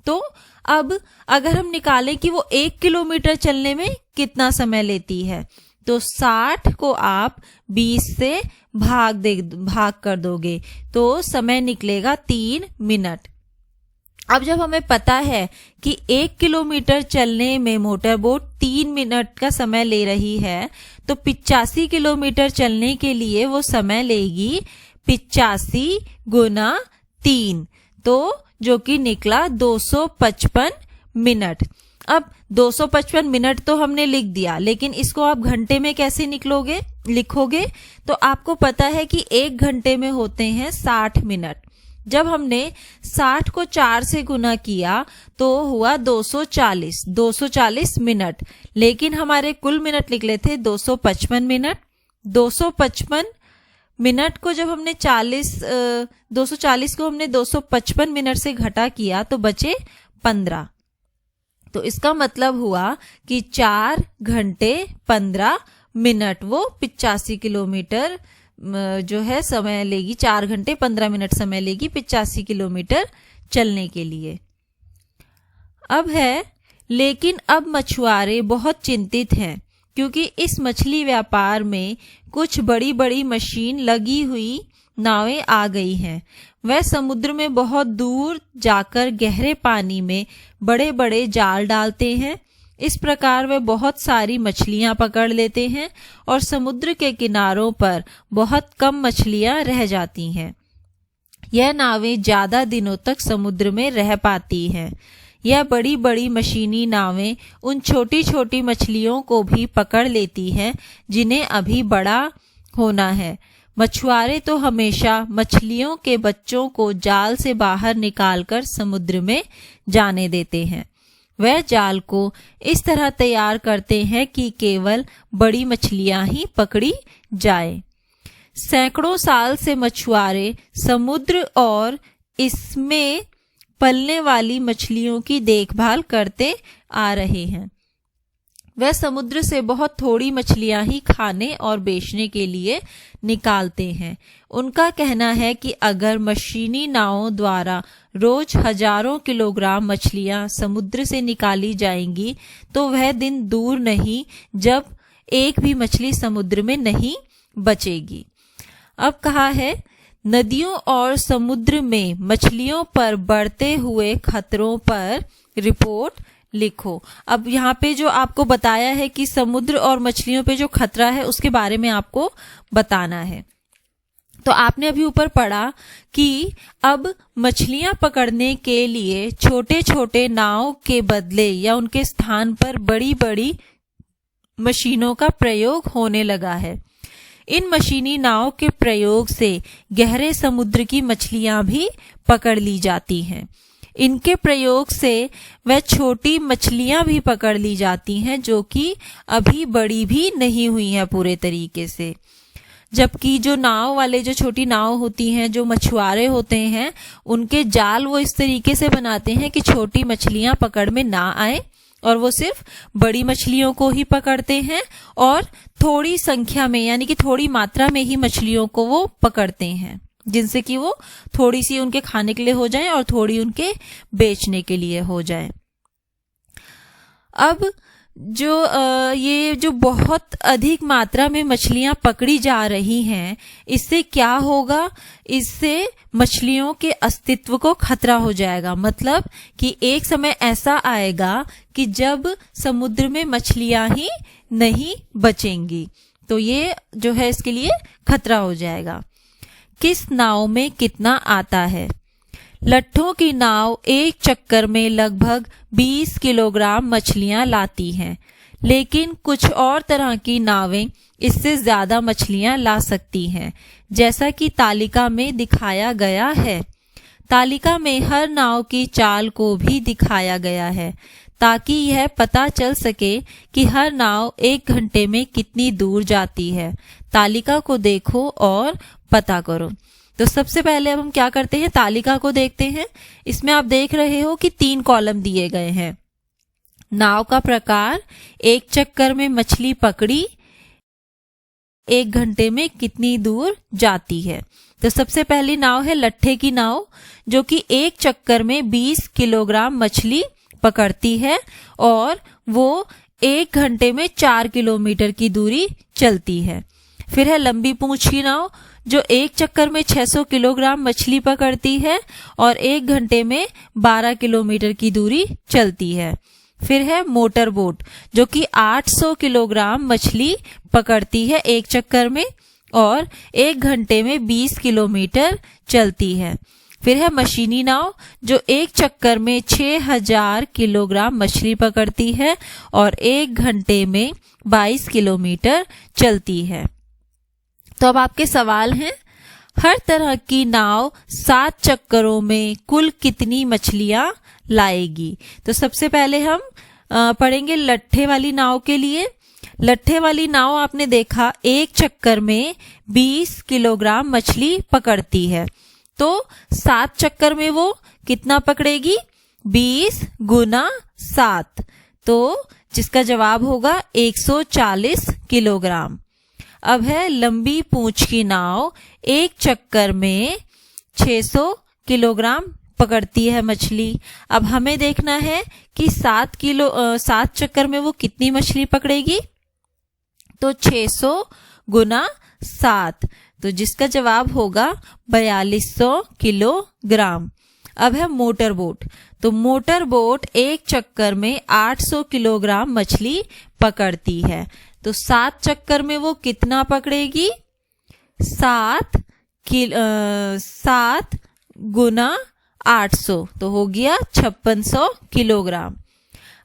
तो अब अगर हम निकालें कि वो 1 किलोमीटर चलने में कितना समय लेती है, तो 60 को आप 20 से भाग कर दोगे तो समय निकलेगा 3 मिनट। अब जब हमें पता है कि 1 किलोमीटर चलने में मोटर बोट 3 मिनट का समय ले रही है, तो 85 किलोमीटर चलने के लिए वो समय लेगी 85 गुना 3, तो जो कि निकला 255 मिनट। अब 255 मिनट तो हमने लिख दिया, लेकिन इसको आप घंटे में कैसे लिखोगे? तो आपको पता है कि 1 घंटे में होते हैं 60 मिनट। जब हमने 60 को 4 से गुना किया तो हुआ 240 मिनट, लेकिन हमारे कुल मिनट निकले थे 255 मिनट। 255 मिनट को जब हमने 240 को हमने 255 मिनट से घटा किया तो बचे 15। तो इसका मतलब हुआ कि 4 घंटे 15 मिनट वो 85 किलोमीटर जो है समय लेगी। 4 घंटे 15 मिनट समय लेगी 85 किलोमीटर चलने के लिए। अब है, लेकिन अब मछुआरे बहुत चिंतित हैं क्योंकि इस मछली व्यापार में कुछ बड़ी बड़ी मशीन लगी हुई नावें आ गई हैं। वह समुद्र में बहुत दूर जाकर गहरे पानी में बड़े बड़े जाल डालते हैं। इस प्रकार वे बहुत सारी मछलियां पकड़ लेते हैं और समुद्र के किनारों पर बहुत कम मछलियां रह जाती हैं। यह नावें ज्यादा दिनों तक समुद्र में रह पाती हैं। यह बड़ी बड़ी मशीनी नावें उन छोटी छोटी मछलियों को भी पकड़ लेती हैं जिन्हें अभी बड़ा होना है। मछुआरे तो हमेशा मछलियों के बच्चों को जाल से बाहर निकालकर समुद्र में जाने देते हैं। वह जाल को इस तरह तैयार करते हैं कि केवल बड़ी मछलियां ही पकड़ी जाए। सैकड़ों साल से मछुआरे समुद्र और इसमें पलने वाली मछलियों की देखभाल करते आ रहे हैं। वह समुद्र से बहुत थोड़ी मछलियां ही खाने और बेचने के लिए निकालते हैं। उनका कहना है कि अगर मशीनी नावों द्वारा रोज हजारों किलोग्राम मछलियां समुद्र से निकाली जाएंगी तो वह दिन दूर नहीं जब एक भी मछली समुद्र में नहीं बचेगी। अब कहा है, नदियों और समुद्र में मछलियों पर बढ़ते हुए खतरों पर रिपोर्ट लिखो। अब यहाँ पे जो आपको बताया है कि समुद्र और मछलियों पे जो खतरा है उसके बारे में आपको बताना है। तो आपने अभी ऊपर पढ़ा कि अब मछलियां पकड़ने के लिए छोटे छोटे नाव के बदले या उनके स्थान पर बड़ी बड़ी मशीनों का प्रयोग होने लगा है। इन मशीनी नाव के प्रयोग से गहरे समुद्र की मछलियां भी पकड़ ली जाती हैं। इनके प्रयोग से वह छोटी मछलियां भी पकड़ ली जाती हैं जो कि अभी बड़ी भी नहीं हुई हैं पूरे तरीके से। जबकि जो नाव वाले जो छोटी नाव होती हैं, जो मछुआरे होते हैं, उनके जाल वो इस तरीके से बनाते हैं कि छोटी मछलियां पकड़ में ना आए और वो सिर्फ बड़ी मछलियों को ही पकड़ते हैं और थोड़ी संख्या में यानी कि थोड़ी मात्रा में ही मछलियों को वो पकड़ते हैं, जिनसे कि वो थोड़ी सी उनके खाने के लिए हो जाए और थोड़ी उनके बेचने के लिए हो जाए। अब ये जो बहुत अधिक मात्रा में मछलियां पकड़ी जा रही हैं, इससे क्या होगा? इससे मछलियों के अस्तित्व को खतरा हो जाएगा। मतलब कि एक समय ऐसा आएगा कि जब समुद्र में मछलियां ही नहीं बचेंगी। तो ये जो है इसके लिए खतरा हो जाएगा। किस नाव में कितना आता है? लट्ठों की नाव एक चक्कर में लगभग 20 किलोग्राम मछलियां लाती हैं, लेकिन कुछ और तरह की नावें इससे ज्यादा मछलियां ला सकती हैं, जैसा कि तालिका में दिखाया गया है। तालिका में हर नाव की चाल को भी दिखाया गया है, ताकि यह पता चल सके कि हर नाव 1 घंटे में कितनी दूर जाती है। तालिका को देखो और पता करो। तो सबसे पहले अब हम क्या करते हैं, तालिका को देखते हैं। इसमें आप देख रहे हो कि 3 कॉलम दिए गए हैं। नाव का प्रकार, एक चक्कर में मछली पकड़ी, 1 घंटे में कितनी दूर जाती है। तो सबसे पहली नाव है लट्ठे की नाव, जो कि एक चक्कर में 20 किलोग्राम मछली पकड़ती है और वो 1 घंटे में 4 किलोमीटर की दूरी चलती है। फिर है लंबी पूंछ की नाव, जो एक चक्कर में 600 किलोग्राम मछली पकड़ती है और 1 घंटे में 12 किलोमीटर की दूरी चलती है। फिर है मोटर बोट, जो कि 800 किलोग्राम मछली पकड़ती है एक चक्कर में और 1 घंटे में 20 किलोमीटर चलती है। फिर है मशीनी नाव, जो एक चक्कर में 6000 किलोग्राम मछली पकड़ती है और 1 घंटे में 22 किलोमीटर चलती है। तो अब आपके सवाल हैं, हर तरह की नाव 7 चक्करों में कुल कितनी मछलियां लाएगी? तो सबसे पहले हम पढ़ेंगे लट्ठे वाली नाव के लिए। लट्ठे वाली नाव आपने देखा एक चक्कर में 20 किलोग्राम मछली पकड़ती है, तो 7 चक्कर में वो कितना पकड़ेगी? 20 गुना 7, तो जिसका जवाब होगा 140 किलोग्राम। अब है लंबी पूंछ की नाव, एक चक्कर में 600 किलोग्राम पकड़ती है मछली। अब हमें देखना है कि 7 चक्कर में वो कितनी मछली पकड़ेगी। तो 600 गुना 7, तो जिसका जवाब होगा 4200 किलोग्राम। अब है मोटर बोट। तो मोटर बोट एक चक्कर में 800 किलोग्राम मछली पकड़ती है, तो 7 चक्कर में वो कितना पकड़ेगी? 7 गुना 800, तो हो गया 5600 किलोग्राम।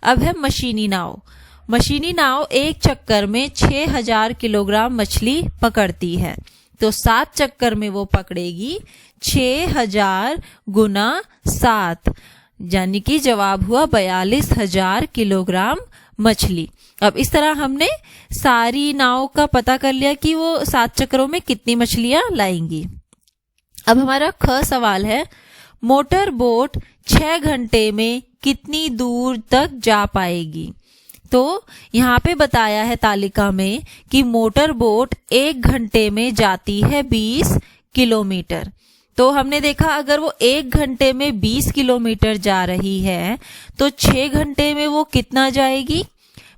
अब है मशीनी नाव। मशीनी नाव एक चक्कर में 6000 किलोग्राम मछली पकड़ती है, तो 7 चक्कर में वो पकड़ेगी 6000 गुना 7, यानी कि जवाब हुआ 42000 किलोग्राम मछली। अब इस तरह हमने सारी नाव का पता कर लिया कि वो 7 चक्करों में कितनी मछलियां लाएंगी। अब हमारा ख सवाल है, मोटर बोट 6 घंटे में कितनी दूर तक जा पाएगी? तो यहाँ पे बताया है तालिका में कि मोटर बोट 1 घंटे में जाती है 20 किलोमीटर। तो हमने देखा अगर वो 1 घंटे में 20 किलोमीटर जा रही है तो 6 घंटे में वो कितना जाएगी?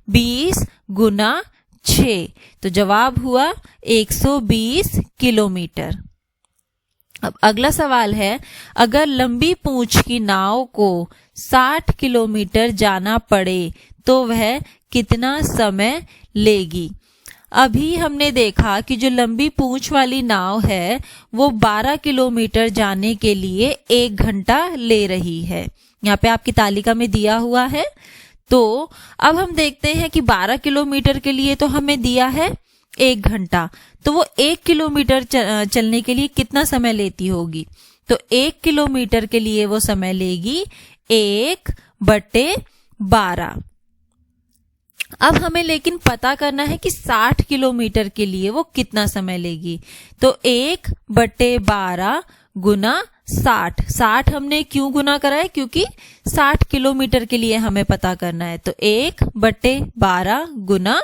20 गुना 6, तो जवाब हुआ 120 किलोमीटर। अब अगला सवाल है, अगर लंबी पूंछ की नाव को 60 किलोमीटर जाना पड़े तो वह कितना समय लेगी? अभी हमने देखा कि जो लंबी पूंछ वाली नाव है वो 12 किलोमीटर जाने के लिए 1 घंटा ले रही है। यहाँ पे आपकी तालिका में दिया हुआ है। तो अब हम देखते हैं कि 12 किलोमीटर के लिए तो हमें दिया है 1 घंटा, तो वो 1 किलोमीटर चलने के लिए कितना समय लेती होगी? तो 1 किलोमीटर के लिए वो समय लेगी 1/12। अब हमें लेकिन पता करना है कि 60 किलोमीटर के लिए वो कितना समय लेगी। तो 1/12 गुना 60। 60 हमने क्यों गुना करा है? क्योंकि 60 किलोमीटर के लिए हमें पता करना है। तो 1/12 गुना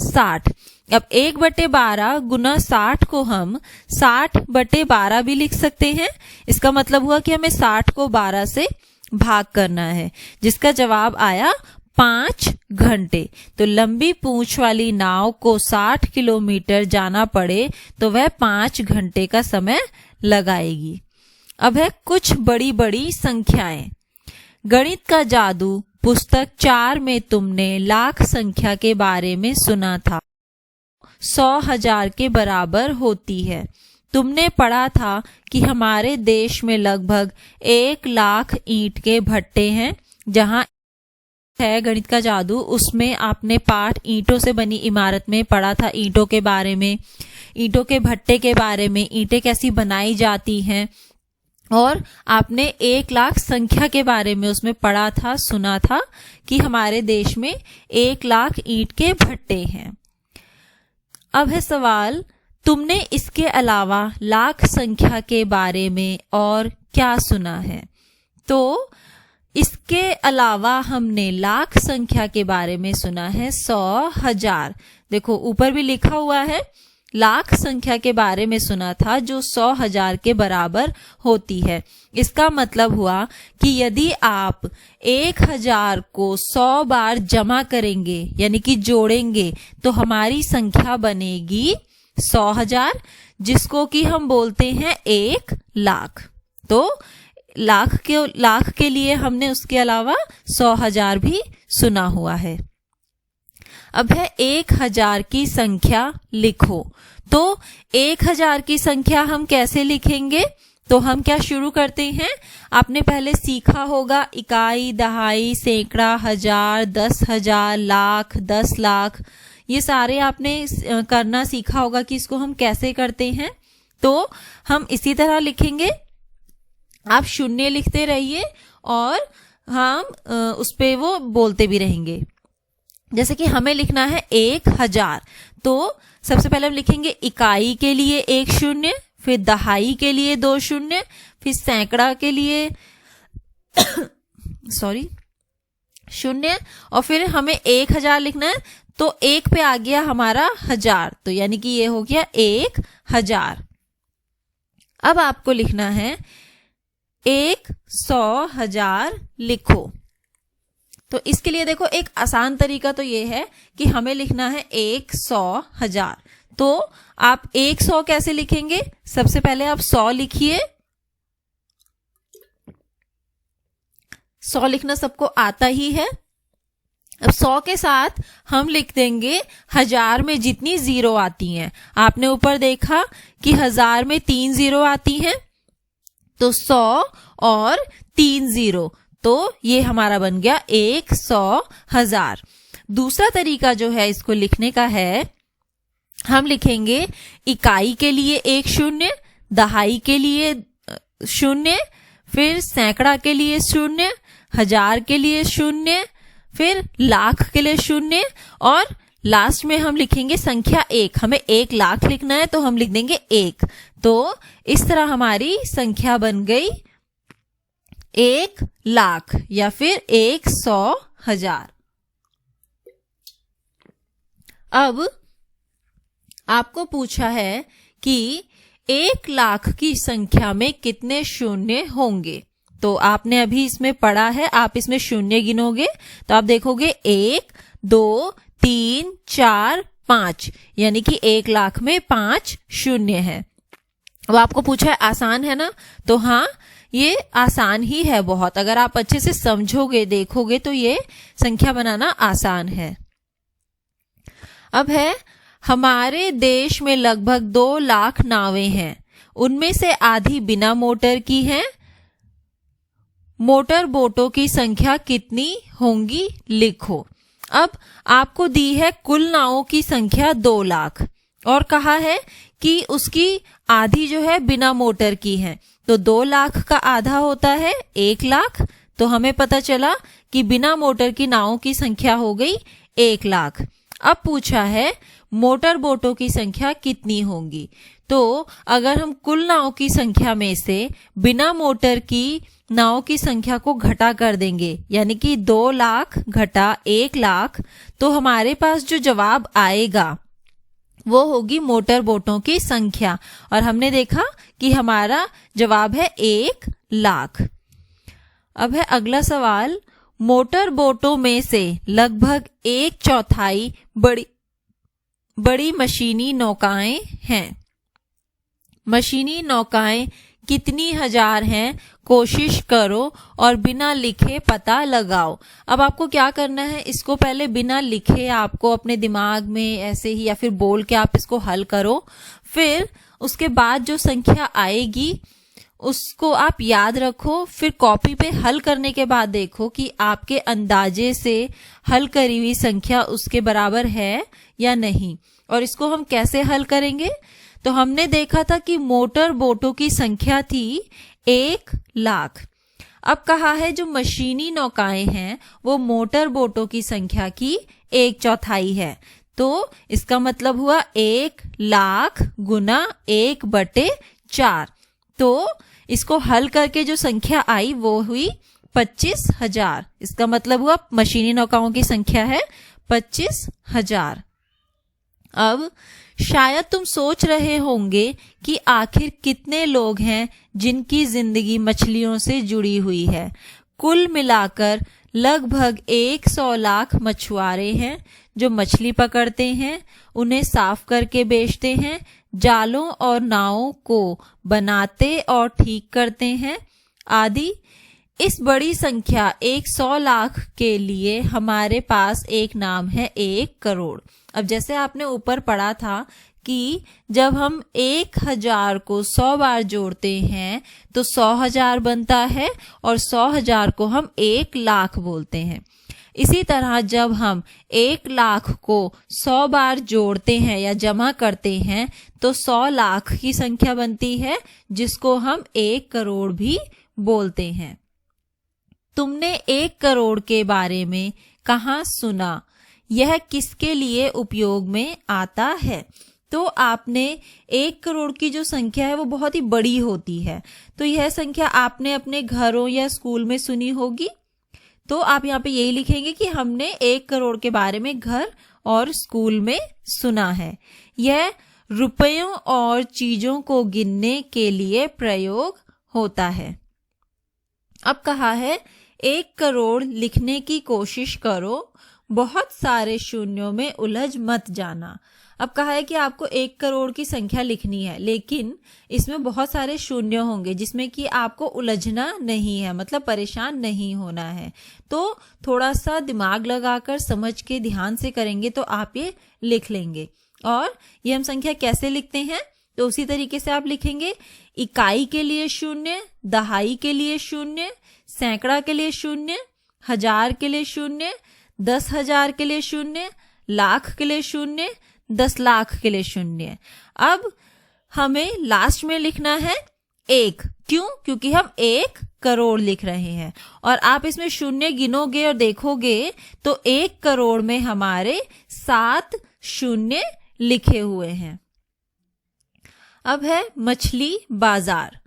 60। अब 1/12 गुना 60 को हम 60/12 भी लिख सकते हैं। इसका मतलब हुआ कि हमें 60 को 12 से भाग करना है, जिसका जवाब आया 5 घंटे। तो लंबी पूंछ वाली नाव को 60 किलोमीटर जाना पड़े तो वह 5 घंटे का समय लगाएगी। अब है कुछ बड़ी बड़ी संख्याएं। गणित का जादू पुस्तक 4 में तुमने लाख संख्या के बारे में सुना था। 100,000 के बराबर होती है। तुमने पढ़ा था कि हमारे देश में लगभग 1 लाख ईंट के भट्टे हैं। जहां है गणित का जादू, उसमें आपने पाठ ईंटों से बनी इमारत में पढ़ा था, ईंटों के बारे में, ईंटों के भट्टे के बारे में, ईंटें कैसी बनाई जाती हैं, और आपने 1 लाख संख्या के बारे में उसमें पढ़ा था, सुना था कि हमारे देश में 1 लाख ईंट के भट्टे हैं। अब है सवाल, तुमने इसके अलावा लाख संख्या के बारे में और क्या सुना है? तो इसके अलावा हमने लाख संख्या के बारे में सुना है 100,000। देखो ऊपर भी लिखा हुआ है, लाख संख्या के बारे में सुना था जो 100,000 के बराबर होती है। इसका मतलब हुआ कि यदि आप 1,000 को 100 बार जमा करेंगे, यानी कि जोड़ेंगे, तो हमारी संख्या बनेगी 100,000, जिसको कि हम बोलते हैं 1 लाख। तो लाख के लिए हमने उसके अलावा 100,000 भी सुना हुआ है। अब है 1,000 की संख्या लिखो। तो 1,000 की संख्या हम कैसे लिखेंगे? तो हम क्या शुरू करते हैं, आपने पहले सीखा होगा इकाई, दहाई, सैकड़ा, हजार, 10,000, लाख, 10 लाख, ये सारे आपने करना सीखा होगा कि इसको हम कैसे करते हैं। तो हम इसी तरह लिखेंगे, आप शून्य लिखते रहिए और हम उस पे वो बोलते भी रहेंगे। जैसे कि हमें लिखना है 1,000, तो सबसे पहले हम लिखेंगे इकाई के लिए 1 शून्य, फिर दहाई के लिए 2 शून्य, फिर सैकड़ा के लिए शून्य, और फिर हमें 1,000 लिखना है। तो 1 पे आ गया हमारा 1000, तो यानी कि ये हो गया 1,000। अब आपको लिखना है 100,000 लिखो। तो इसके लिए देखो एक आसान तरीका तो ये है कि हमें लिखना है 100,000। तो आप 100 कैसे लिखेंगे? सबसे पहले आप 100 लिखिए। 100 लिखना सबको आता ही है। अब 100 के साथ हम लिख देंगे 1000 में जितनी जीरो आती हैं। आपने ऊपर देखा कि 1000 में 3 जीरो आती हैं, तो 100 और 3 जीरो, तो ये हमारा बन गया 100,000। दूसरा तरीका जो है इसको लिखने का है, हम लिखेंगे इकाई के लिए 1 शून्य, दहाई के लिए 0, फिर सैकड़ा के लिए 0, 1000 के लिए 0, फिर लाख के लिए 0, और लास्ट में हम लिखेंगे संख्या 1। हमें 1 लाख लिखना है तो हम लिख देंगे 1। तो इस तरह हमारी संख्या बन गई 1 लाख या फिर 100,000। अब आपको पूछा है कि 1 लाख की संख्या में कितने शून्य होंगे। तो आपने अभी इसमें पढ़ा है, आप इसमें शून्य गिनोगे तो आप देखोगे 1, 2, 3, 4, 5, यानी कि 1 लाख में 5 शून्य है। अब आपको पूछा है आसान है ना? तो हाँ, ये आसान ही है बहुत। अगर आप अच्छे से समझोगे, देखोगे तो ये संख्या बनाना आसान है। अब है, हमारे देश में लगभग 2 लाख नावें हैं, उनमें से आधी बिना मोटर की हैं। मोटर बोटों की संख्या कितनी होंगी लिखो। अब आपको दी है कुल नावों की संख्या 2 लाख और कहा है कि उसकी आधी जो है बिना मोटर की है। तो 2 लाख का आधा होता है 1 लाख। तो हमें पता चला कि बिना मोटर की नावों की संख्या हो गई 1 लाख। अब पूछा है मोटर बोटों की संख्या कितनी होंगी। तो अगर हम कुल नाव की संख्या में से बिना मोटर की नाव की संख्या को घटा कर देंगे, यानी कि 2 लाख घटा 1 लाख, तो हमारे पास जो जवाब आएगा वो होगी मोटर बोटों की संख्या। और हमने देखा कि हमारा जवाब है 1 लाख। अब है अगला सवाल, मोटर बोटों में से लगभग 1/4 बड़ी मशीनी नौकाएं हैं। मशीनी नौकाएं कितनी हजार हैं, कोशिश करो और बिना लिखे पता लगाओ। अब आपको क्या करना है, इसको पहले बिना लिखे आपको अपने दिमाग में ऐसे ही या फिर बोल के आप इसको हल करो। फिर उसके बाद जो संख्या आएगी उसको आप याद रखो। फिर कॉपी पे हल करने के बाद देखो कि आपके अंदाजे से हल करी हुई संख्या उसके बराबर है या नहीं। और इसको हम कैसे हल करेंगे, तो हमने देखा था कि मोटर बोटों की संख्या थी 1 लाख। अब कहा है जो मशीनी नौकाएं हैं वो मोटर बोटों की संख्या की 1/4 है। तो इसका मतलब हुआ 1 लाख गुना 1/4। तो इसको हल करके जो संख्या आई वो हुई 25,000। इसका मतलब हुआ मशीनी नौकाओं की संख्या है 25,000। अब शायद तुम सोच रहे होंगे कि आखिर कितने लोग हैं जिनकी जिंदगी मछलियों से जुड़ी हुई है। कुल मिलाकर लगभग 100 लाख मछुआरे हैं जो मछली पकड़ते हैं, उन्हें साफ करके बेचते हैं, जालों और नावों को बनाते और ठीक करते हैं आदि। इस बड़ी संख्या 100 लाख के लिए हमारे पास एक नाम है 1 करोड़। अब जैसे आपने ऊपर पढ़ा था कि जब हम 1000 को 100 बार जोड़ते हैं तो 100,000 बनता है और 100,000 को हम 1 लाख बोलते हैं। इसी तरह जब हम 1 लाख को 100 बार जोड़ते हैं या जमा करते हैं तो 100 लाख की संख्या बनती है, जिसको हम 1 करोड़ भी बोलते हैं। तुमने 1 करोड़ के बारे में कहाँ सुना? यह किसके लिए उपयोग में आता है? तो आपने 1 करोड़ की जो संख्या है वो बहुत ही बड़ी होती है। तो यह संख्या आपने अपने घरों या स्कूल में सुनी होगी। तो आप यहाँ पे यही लिखेंगे कि हमने 1 करोड़ के बारे में घर और स्कूल में सुना है। यह रुपयों और चीजों को गिनने के लिए प्रयोग होता है। अब कहा है 1 करोड़ लिखने की कोशिश करो, बहुत सारे शून्यों में उलझ मत जाना। अब कहा है कि आपको 1 करोड़ की संख्या लिखनी है, लेकिन इसमें बहुत सारे शून्य होंगे जिसमें कि आपको उलझना नहीं है, मतलब परेशान नहीं होना है। तो थोड़ा सा दिमाग लगाकर समझ के ध्यान से करेंगे तो आप ये लिख लेंगे। और ये हम संख्या कैसे लिखते हैं, तो उसी तरीके से आप लिखेंगे। इकाई के लिए 0, दहाई के लिए 0, सैकड़ा के लिए 0, 1000 के लिए 0, 10,000 के लिए 0, लाख के लिए 0, 10 लाख के लिए 0। अब हमें लास्ट में लिखना है 1। क्यों? क्योंकि हम 1 करोड़ लिख रहे हैं। और आप इसमें 0 गिनोगे और देखोगे तो 1 करोड़ में हमारे 7 शून्य लिखे हुए हैं। अब है मछली बाजार।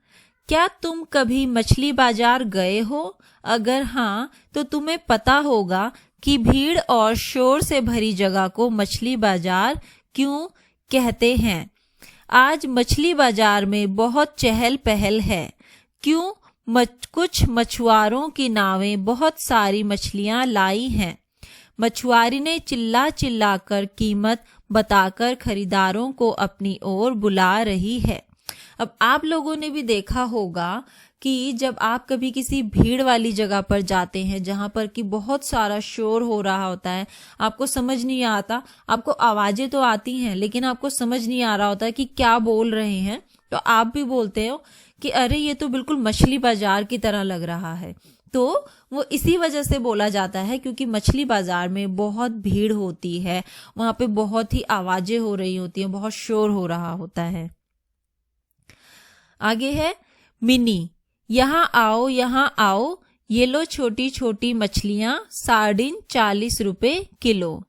क्या तुम कभी मछली बाजार गए हो? अगर हाँ तो तुम्हें पता होगा कि भीड़ और शोर से भरी जगह को मछली बाजार क्यों कहते हैं। आज मछली बाजार में बहुत चहल पहल है। क्यों? कुछ मछुआरों की नावें बहुत सारी मछलियां लाई हैं। मछुआरी ने चिल्ला चिल्ला कर कीमत बताकर खरीदारों को अपनी ओर बुला रही है। अब आप लोगों ने भी देखा होगा कि जब आप कभी किसी भीड़ वाली जगह पर जाते हैं जहां पर कि बहुत सारा शोर हो रहा होता है, आपको समझ नहीं आता, आपको आवाजें तो आती हैं लेकिन आपको समझ नहीं आ रहा होता कि क्या बोल रहे हैं, तो आप भी बोलते हो कि अरे ये तो बिल्कुल मछली बाजार की तरह लग रहा है। तो वो इसी वजह से बोला जाता है क्योंकि मछली बाजार में बहुत भीड़ होती है, वहां पे बहुत ही आवाजें हो रही होती हैं, बहुत शोर हो रहा होता है। आगे है मिनी। यहाँ आओ, यहाँ आओ, ये लो छोटी छोटी मछलियां, सार्डिन 40 रुपए किलो।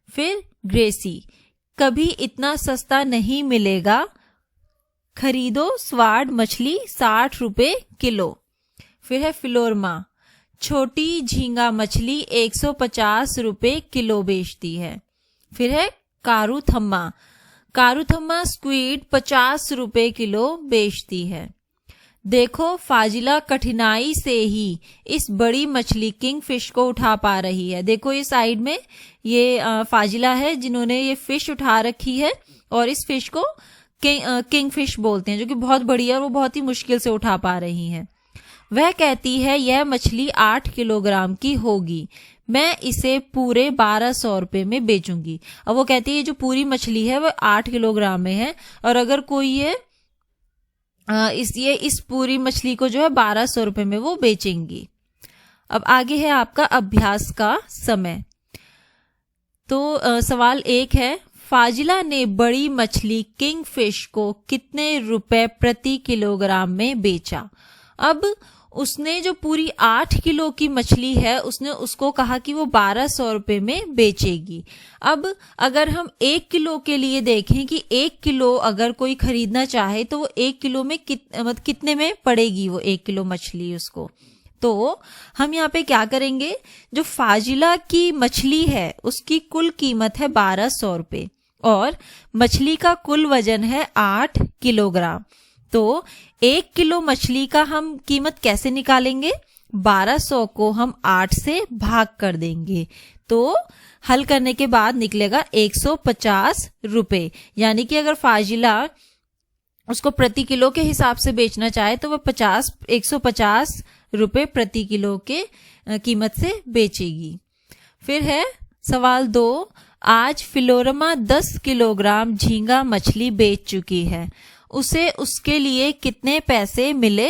फिर ग्रेसी, कभी इतना सस्ता नहीं मिलेगा, खरीदो स्वाड मछली 60 रुपए किलो। फिर है फिलोरमा, छोटी झींगा मछली 150 रुपए किलो बेचती है। फिर है कारूथम्मा, कारूथम्मा स्क्वीड 50 रुपए किलो बेचती है। देखो फाजिला कठिनाई से ही इस बड़ी मछली किंगफिश को उठा पा रही है। देखो ये साइड में ये फाजिला है जिन्होंने ये फिश उठा रखी है और इस फिश को किंगफिश बोलते हैं, जो कि बहुत बड़ी है और वो बहुत ही मुश्किल से उठा पा रही हैं। वह कहती है यह मछली 8 किलोग्राम की होगी, मैं इसे पूरे 1200 रुपए में बेचूंगी। अब वो कहती है जो पूरी मछली है वो 8 किलोग्राम में है और अगर कोई ये इस पूरी मछली को जो है 1200 रुपए में वो बेचेंगी। अब आगे है आपका अभ्यास का समय। तो सवाल 1 है, फाजिला ने बड़ी मछली किंगफिश को कितने रुपए प्रति किलोग्राम में बेचा। अब उसने जो पूरी 8 किलो की मछली है उसने उसको कहा कि वो 1200 रुपए में बेचेगी। अब अगर हम 1 किलो के लिए देखें कि 1 किलो अगर कोई खरीदना चाहे तो वो 1 किलो में कितने में पड़ेगी वो 1 किलो मछली उसको। तो हम यहाँ पे क्या करेंगे, जो फाजिला की मछली है उसकी कुल कीमत है 1200 रुपए और मछली का कुल वजन है 8 किलोग्राम। तो 1 किलो मछली का हम कीमत कैसे निकालेंगे, 1200 को हम 8 से भाग कर देंगे तो हल करने के बाद निकलेगा 150 रुपए। यानी कि अगर फाजिला उसको प्रति किलो के हिसाब से बेचना चाहे तो वह 150 रुपए प्रति किलो के कीमत से बेचेगी। फिर है सवाल 2, आज फिलोरमा 10 किलोग्राम झींगा मछली बेच चुकी है, उसे उसके लिए कितने पैसे मिले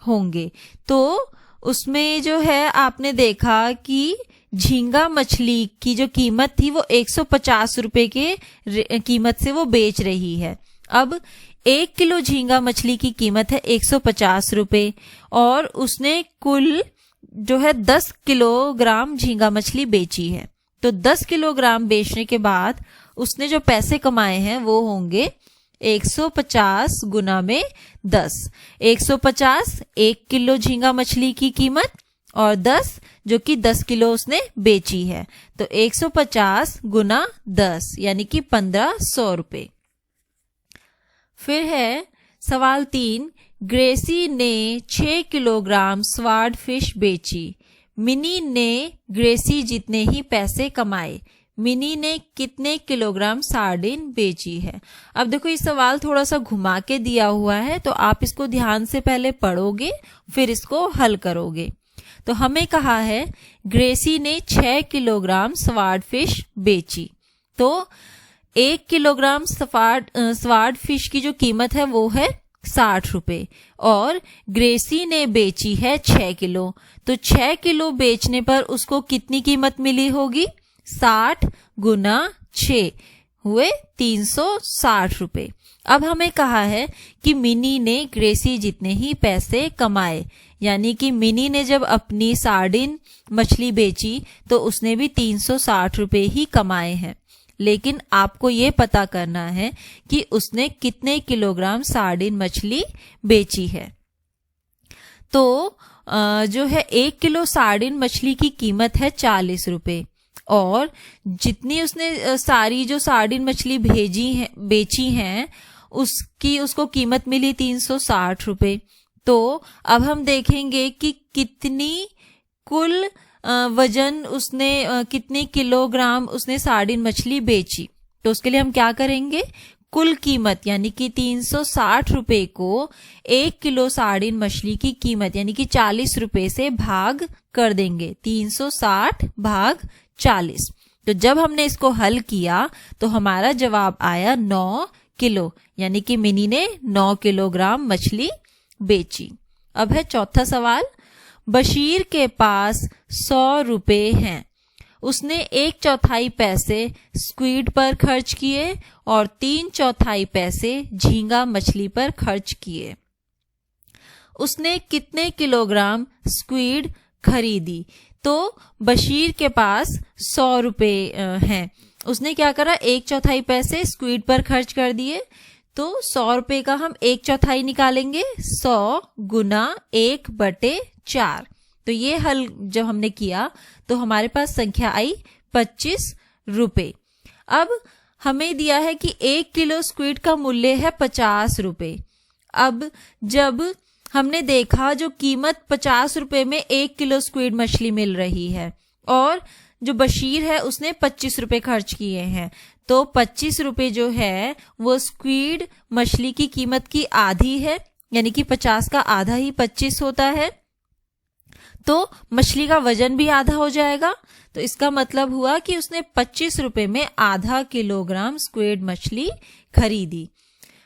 होंगे। तो उसमें जो है आपने देखा कि झींगा मछली की जो कीमत थी वो 150 रुपए के कीमत से वो बेच रही है। अब 1 किलो झींगा मछली की कीमत है 150 रुपए और उसने कुल जो है 10 किलोग्राम झींगा मछली बेची है। तो 10 किलोग्राम बेचने के बाद उसने जो पैसे कमाए हैं वो होंगे 150 गुना में 10। 150 1 किलो झींगा मछली की कीमत और 10 जो कि 10 किलो उसने बेची है। तो 150 गुना 10 यानी कि 1500 रुपए। फिर है सवाल 3, ग्रेसी ने 6 किलोग्राम स्वाड फिश बेची, मिनी ने ग्रेसी जितने ही पैसे कमाए, मिनी ने कितने किलोग्राम सार्डिन बेची है। अब देखो ये सवाल थोड़ा सा घुमा के दिया हुआ है तो आप इसको ध्यान से पहले पढ़ोगे फिर इसको हल करोगे। तो हमें कहा है ग्रेसी ने 6 किलोग्राम स्वाड फिश बेची, तो 1 किलोग्राम स्वाड फिश की जो कीमत है वो है 60 रुपए और ग्रेसी ने बेची है 6 किलो। तो 6 किलो बेचने पर उसको कितनी कीमत मिली होगी, 60 गुना 6 हुए 360 रुपए। अब हमें कहा है कि मिनी ने ग्रेसी जितने ही पैसे कमाए, यानी कि मिनी ने जब अपनी सार्डिन मछली बेची तो उसने भी 360 रुपए ही कमाए हैं। लेकिन आपको ये पता करना है कि उसने कितने किलोग्राम सार्डिन मछली बेची है। तो जो है 1 किलो सार्डिन मछली की कीमत है 40 रुपए और जितनी उसने सारी जो सार्डिन मछली बेची हैं उसको कीमत मिली 360 रुपए। तो अब हम देखेंगे कि कितनी कुल वजन उसने कितने किलोग्राम उसने सार्डिन मछली बेची। तो उसके लिए हम क्या करेंगे, कुल कीमत यानी कि 360 रुपए को 1 किलो सार्डिन मछली की कीमत यानी कि 40 रुपए से भाग कर देंगे, 360 भाग 40। तो जब हमने इसको हल किया तो हमारा जवाब आया 9 किलो, यानी कि मिनी ने 9 किलोग्राम मछली बेची। अब है चौथा सवाल, बशीर के पास 100 रुपए हैं, उसने 1/4 पैसे स्क्वीड पर खर्च किए और 3/4 पैसे झींगा मछली पर खर्च किए। उसने कितने किलोग्राम स्क्वीड खरीदी। तो बशीर के पास 100 रुपए हैं उसने क्या करा, 1/4 पैसे स्क्वीड पर खर्च कर दिए। तो 100 रुपए का हम 1/4 निकालेंगे, 100 गुना 1/4। तो ये हल जब हमने किया तो हमारे पास संख्या आई 25 रुपए। अब हमें दिया है कि 1 किलो स्क्वीड का मूल्य है 50 रुपए। अब जब हमने देखा जो कीमत 50 रुपए में 1 किलो स्क्वीड मछली मिल रही है और जो बशीर है उसने 25 रुपए खर्च किए हैं, तो 25 रुपए जो है वो स्क्वीड मछली की कीमत की आधी है, यानी कि 50 का आधा ही 25 होता है। तो मछली का वजन भी आधा हो जाएगा। तो इसका मतलब हुआ कि उसने 25 रुपए में आधा किलोग्राम स्क्विड मछली खरीदी।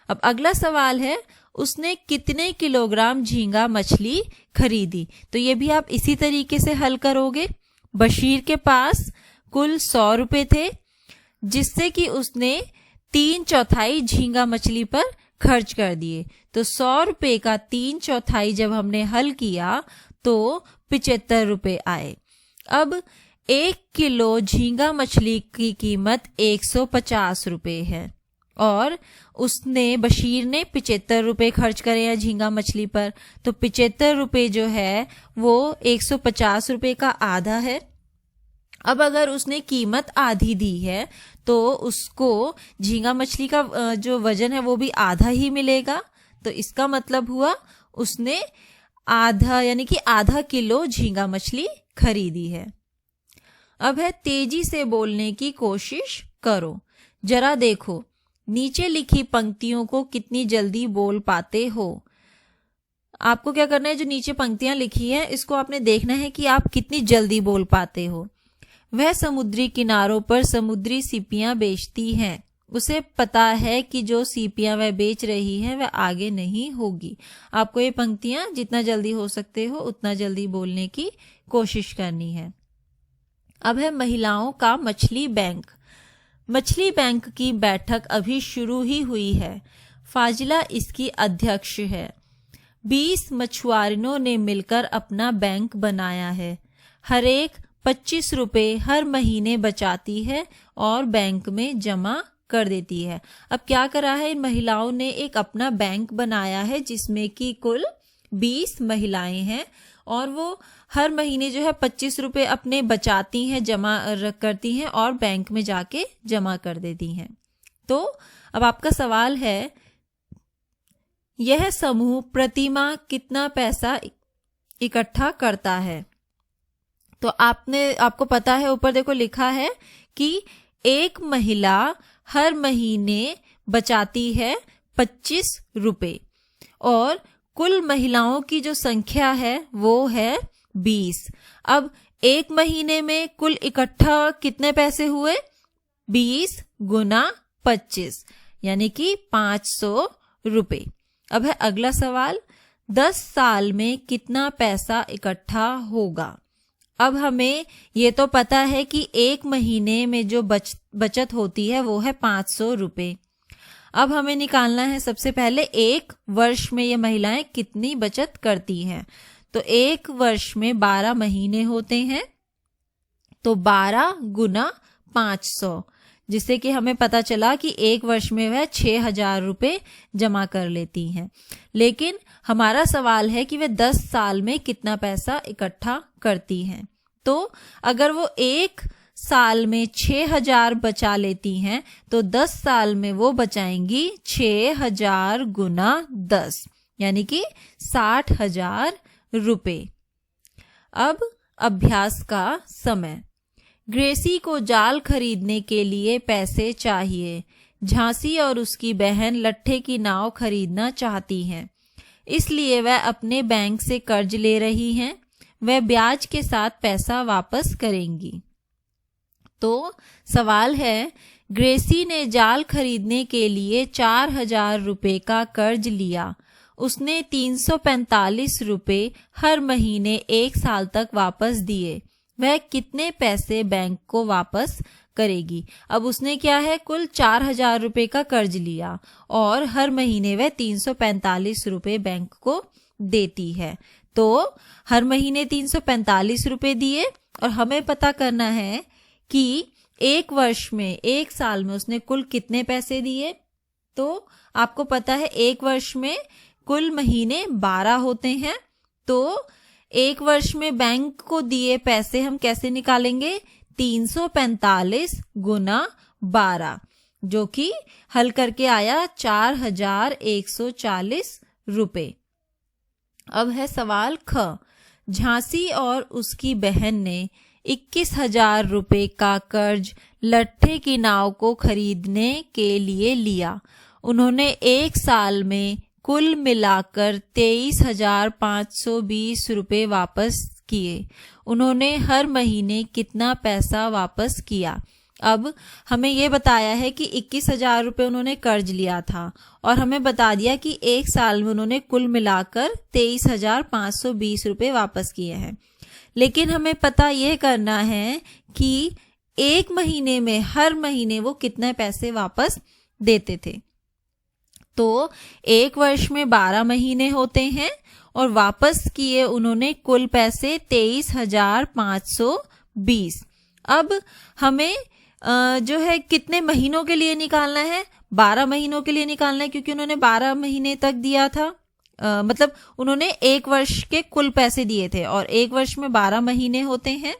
अब अगला सवाल है, उसने कितने किलोग्राम झींगा मछली खरीदी? तो ये भी आप इसी तरीके से हल करोगे। बशीर के पास कुल 100 रुपए थे, जिससे कि उसने 3/4 झींगा मछली पर खर्च कर दिए। तो 100 रुपए का 3/4 जब हमने हल किया तो 75 रुपए आए। अब 1 किलो झींगा मछली की कीमत 150 रुपए है और उसने बशीर ने 75 रुपए खर्च करे हैं झींगा मछली पर। तो 75 रुपए जो है वो 150 रुपए का आधा है। अब अगर उसने कीमत आधी दी है तो उसको झींगा मछली का जो वजन है वो भी आधा ही मिलेगा। तो इसका मतलब हुआ उसने आधा, यानी कि आधा किलो झींगा मछली खरीदी है। अब है तेजी से बोलने की कोशिश करो। जरा देखो नीचे लिखी पंक्तियों को कितनी जल्दी बोल पाते हो। आपको क्या करना है, जो नीचे पंक्तियां लिखी है इसको आपने देखना है कि आप कितनी जल्दी बोल पाते हो। वह समुद्री किनारों पर समुद्री सीपियां बेचती हैं। उसे पता है कि जो सीपियां वह बेच रही है वह आगे नहीं होगी। आपको ये पंक्तियां जितना जल्दी हो सकते हो उतना जल्दी बोलने की कोशिश करनी है। अब है महिलाओं का मछली बैंक। मछली बैंक की बैठक अभी शुरू ही हुई है। फाजिला इसकी अध्यक्ष है। 20 मछुआरों ने मिलकर अपना बैंक बनाया है। हर एक 25 रुपए हर महीने बचाती है और बैंक में जमा कर देती है। अब क्या करा है, इन महिलाओं ने एक अपना बैंक बनाया है जिसमें कि कुल 20 महिलाएं हैं और वो हर महीने जो है 25 रुपए अपने बचाती हैं, जमा करती हैं और बैंक में जाके जमा कर देती हैं। तो अब आपका सवाल है, यह समूह प्रतिमाह कितना पैसा इकट्ठा करता है? तो आपको पता है, ऊपर देखो लिखा है कि एक महिला हर महीने बचाती है 25 रुपए और कुल महिलाओं की जो संख्या है वो है 20। अब एक महीने में कुल इकट्ठा कितने पैसे हुए? 20 गुना 25 यानी कि 500 रुपए। अब है अगला सवाल, 10 साल में कितना पैसा इकट्ठा होगा? अब हमें ये तो पता है कि एक महीने में जो बचत होती है वो है 500 रुपए। अब हमें निकालना है सबसे पहले एक वर्ष में ये महिलाएं कितनी बचत करती हैं। तो एक वर्ष में 12 महीने होते हैं, तो 12 गुना 500, जिससे कि हमें पता चला कि एक वर्ष में वह 6,000 रुपए जमा कर लेती हैं। लेकिन हमारा सवाल है कि वह 10 साल में कितना पैसा इकट्ठा करती हैं। तो अगर वो एक साल में 6,000 बचा लेती हैं तो 10 साल में वो बचाएंगी 6,000 गुना 10 यानी कि 60,000 रुपए। अब अभ्यास का समय। ग्रेसी को जाल खरीदने के लिए पैसे चाहिए। झांसी और उसकी बहन लट्ठे की नाव खरीदना चाहती हैं, इसलिए वह अपने बैंक से कर्ज ले रही हैं। वह ब्याज के साथ पैसा वापस करेंगी। तो सवाल है, ग्रेसी ने जाल खरीदने के लिए 4,000 रुपए का कर्ज लिया। उसने 345 रुपए हर महीने 1 साल तक वापस दिए। वह कितने पैसे बैंक को वापस करेगी? अब उसने क्या है, कुल 4,000 रुपए का कर्ज लिया और हर महीने वह 345 रुपए बैंक को देती है। तो हर महीने 345 रुपए दिए और हमें पता करना है कि एक वर्ष में, एक साल में उसने कुल कितने पैसे दिए? तो आपको पता है एक वर्ष में कुल महीने 12 होते हैं। तो एक वर्ष में बैंक को दिए पैसे हम कैसे निकालेंगे? 345 गुना 12, जो कि हल करके आया 4140 रुपए। अब है सवाल ख। झांसी और उसकी बहन ने 21,000 रुपए का कर्ज लट्ठे की नाव को खरीदने के लिए लिया। उन्होंने एक साल में कुल मिलाकर 23,520 रुपए वापस किए। उन्होंने हर महीने कितना पैसा वापस किया? अब हमें ये बताया है कि 21,000 रुपए उन्होंने कर्ज लिया था और हमें बता दिया कि एक साल में उन्होंने कुल मिलाकर 23,520 रुपए वापस किए हैं। लेकिन हमें पता ये करना है कि एक महीने में, हर महीने वो कितने पैसे वापस देते थे। तो एक वर्ष में 12 महीने होते हैं और वापस किए उन्होंने कुल पैसे 23,520। अब हमें जो है कितने महीनों के लिए निकालना है? 12 महीनों के लिए निकालना है, क्योंकि उन्होंने 12 महीने तक दिया था। मतलब उन्होंने एक वर्ष के कुल पैसे दिए थे और एक वर्ष में 12 महीने होते हैं।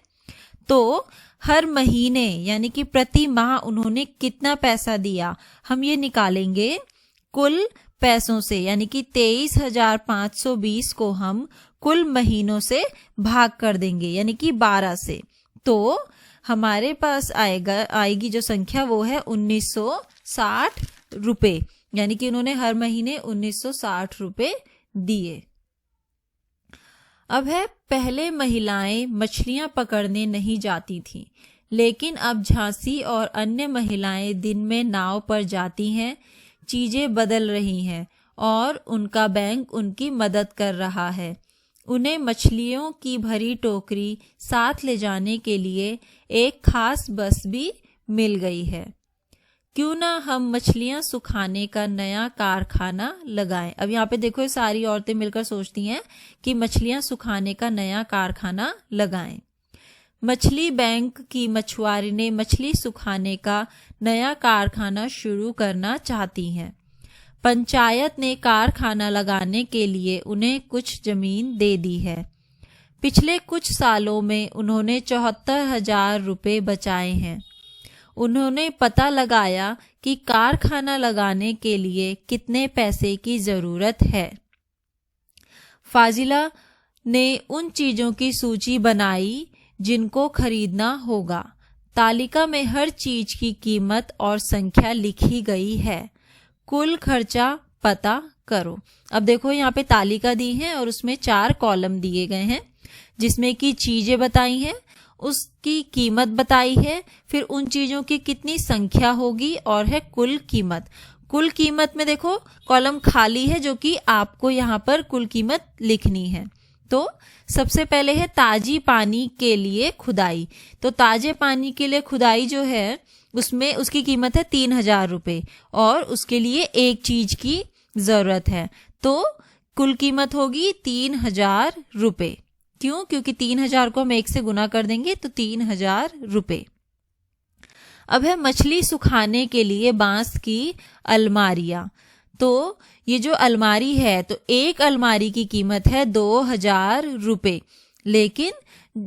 तो हर महीने यानी कि प्रति माह उन्होंने कितना पैसा दिया, हम ये निकालेंगे कुल पैसों से, यानी कि 23,520 को हम कुल महीनों से भाग कर देंगे, यानी कि 12 से। तो हमारे पास आएगी जो संख्या वो है 1960 रुपए, यानी कि उन्होंने हर महीने 1960 रुपए दिए। अब है पहले महिलाएं मछलियां पकड़ने नहीं जाती थीं, लेकिन अब झांसी और अन्य महिलाएं दिन में नाव पर जाती हैं। चीजें बदल रही हैं और उनका बैंक उनकी मदद कर रहा है। उन्हें मछलियों की भरी टोकरी साथ ले जाने के लिए एक खास बस भी मिल गई है। क्यों ना हम मछलियां सुखाने का नया कारखाना लगाएं। अब यहाँ पे देखो ये सारी औरतें मिलकर सोचती हैं कि मछलियां सुखाने का नया कारखाना लगाएं। मछली बैंक की मछुआरे मछली सुखाने का नया कारखाना शुरू करना चाहती हैं। पंचायत ने कारखाना लगाने के लिए उन्हें कुछ जमीन दे दी है। पिछले कुछ सालों में उन्होंने 74,000 रुपए बचाए हैं। उन्होंने पता लगाया कि कारखाना लगाने के लिए कितने पैसे की जरूरत है। फाजिला ने उन चीजों की सूची बनाई जिनको खरीदना होगा। तालिका में हर चीज की कीमत और संख्या लिखी गई है। कुल खर्चा पता करो। अब देखो यहाँ पे तालिका दी है और उसमें 4 कॉलम दिए गए हैं, जिसमें कि चीजें बताई हैं, उसकी कीमत बताई है, फिर उन चीजों की कितनी संख्या होगी और है कुल कीमत। कुल कीमत में देखो कॉलम खाली है, जो कि आपको यहाँ पर कुल कीमत लिखनी है। तो सबसे पहले है ताजी पानी के लिए खुदाई। तो ताजे पानी के लिए खुदाई जो है उसमें उसकी कीमत है 3,000 रुपए और उसके लिए एक चीज की जरूरत है। तो कुल कीमत होगी 3,000 रुपए। क्यों? क्योंकि 3,000 को हम 1 से गुना कर देंगे तो 3,000 रुपए। अब है मछली सुखाने के लिए बांस की अलमारियां। तो ये जो अलमारी है, तो एक अलमारी की कीमत है 2,000 रुपए, लेकिन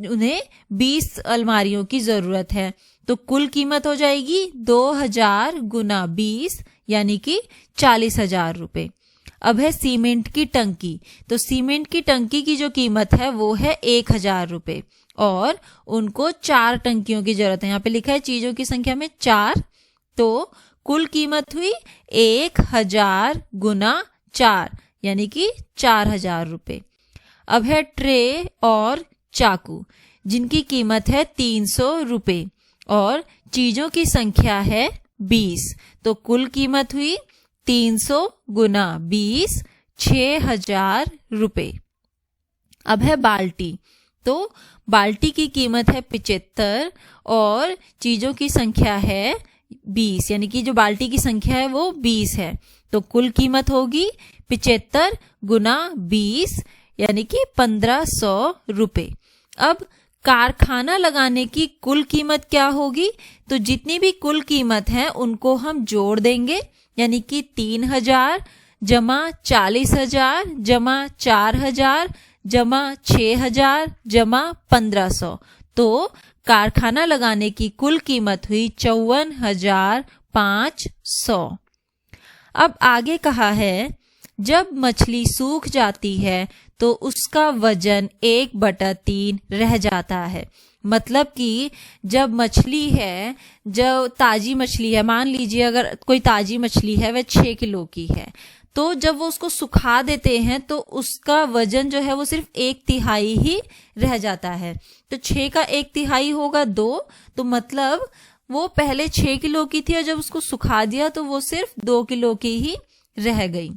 उन्हें 20 अलमारियों की जरूरत है। तो कुल कीमत हो जाएगी 2,000 गुना 20 यानी कि 40,000 रुपए। अब है सीमेंट की टंकी। तो सीमेंट की टंकी की जो कीमत है वो है 1,000 रुपए और उनको 4 टंकियों की जरूरत है। यहाँ पे लिखा है चीजों की संख्या में 4, तो कुल कीमत हुई 1,000 गुना 4 यानी कि 4,000 रुपए। अब है ट्रे और चाकू, जिनकी कीमत है 300 रुपए और चीजों की संख्या है 20। तो कुल कीमत हुई 300 गुना 20 6,000 रुपए। अब है बाल्टी। तो बाल्टी की कीमत है 75 और चीजों की संख्या है 20, यानी कि जो बाल्टी की संख्या है वो 20 है। तो कुल कीमत होगी 75 गुना 20 यानी कि 1,500 रुपए। अब कारखाना लगाने की कुल कीमत क्या होगी? तो जितनी भी कुल कीमत है उनको हम जोड़ देंगे, यानी कि 3,000 जमा 40,000 जमा 4,000 जमा 6,000 जमा 1,500। तो कारखाना लगाने की कुल कीमत हुई 54,500। अब आगे कहा है, जब मछली सूख जाती है तो उसका वजन 1/3 रह जाता है। मतलब कि जब मछली है, जो ताजी मछली है, मान लीजिए अगर कोई ताजी मछली है वह 6 किलो की है, तो जब वो उसको सुखा देते हैं तो उसका वजन जो है वो सिर्फ 1/3 ही रह जाता है। तो 6 का 1/3 होगा 2, तो मतलब वो पहले 6 किलो की थी और जब उसको सुखा दिया तो वो सिर्फ 2 किलो की ही रह गई।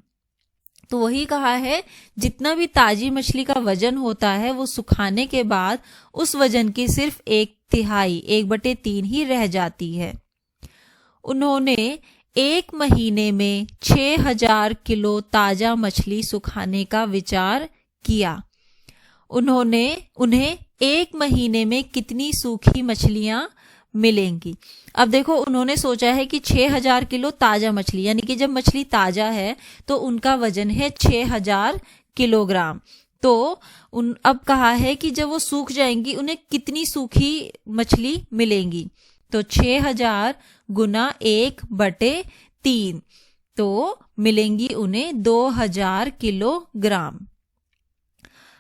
तो वही कहा है, जितना भी ताजी मछली का वजन होता है वो सुखाने के बाद उस वजन की सिर्फ 1/3 1/3 ही रह जाती है। उन्होंने 1 महीने में 6,000 किलो ताजा मछली सुखाने का विचार किया। उन्हें 1 महीने में कितनी सूखी मछलियां मिलेंगी? अब देखो, उन्होंने सोचा है कि 6,000 किलो ताजा मछली, यानी कि जब मछली ताजा है तो उनका वजन है 6,000 किलोग्राम। तो अब कहा है कि जब वो सूख जाएंगी उन्हें कितनी सूखी मछली मिलेंगी? तो 6,000 गुना 1/3, तो मिलेंगी उन्हें 2,000 किलोग्राम।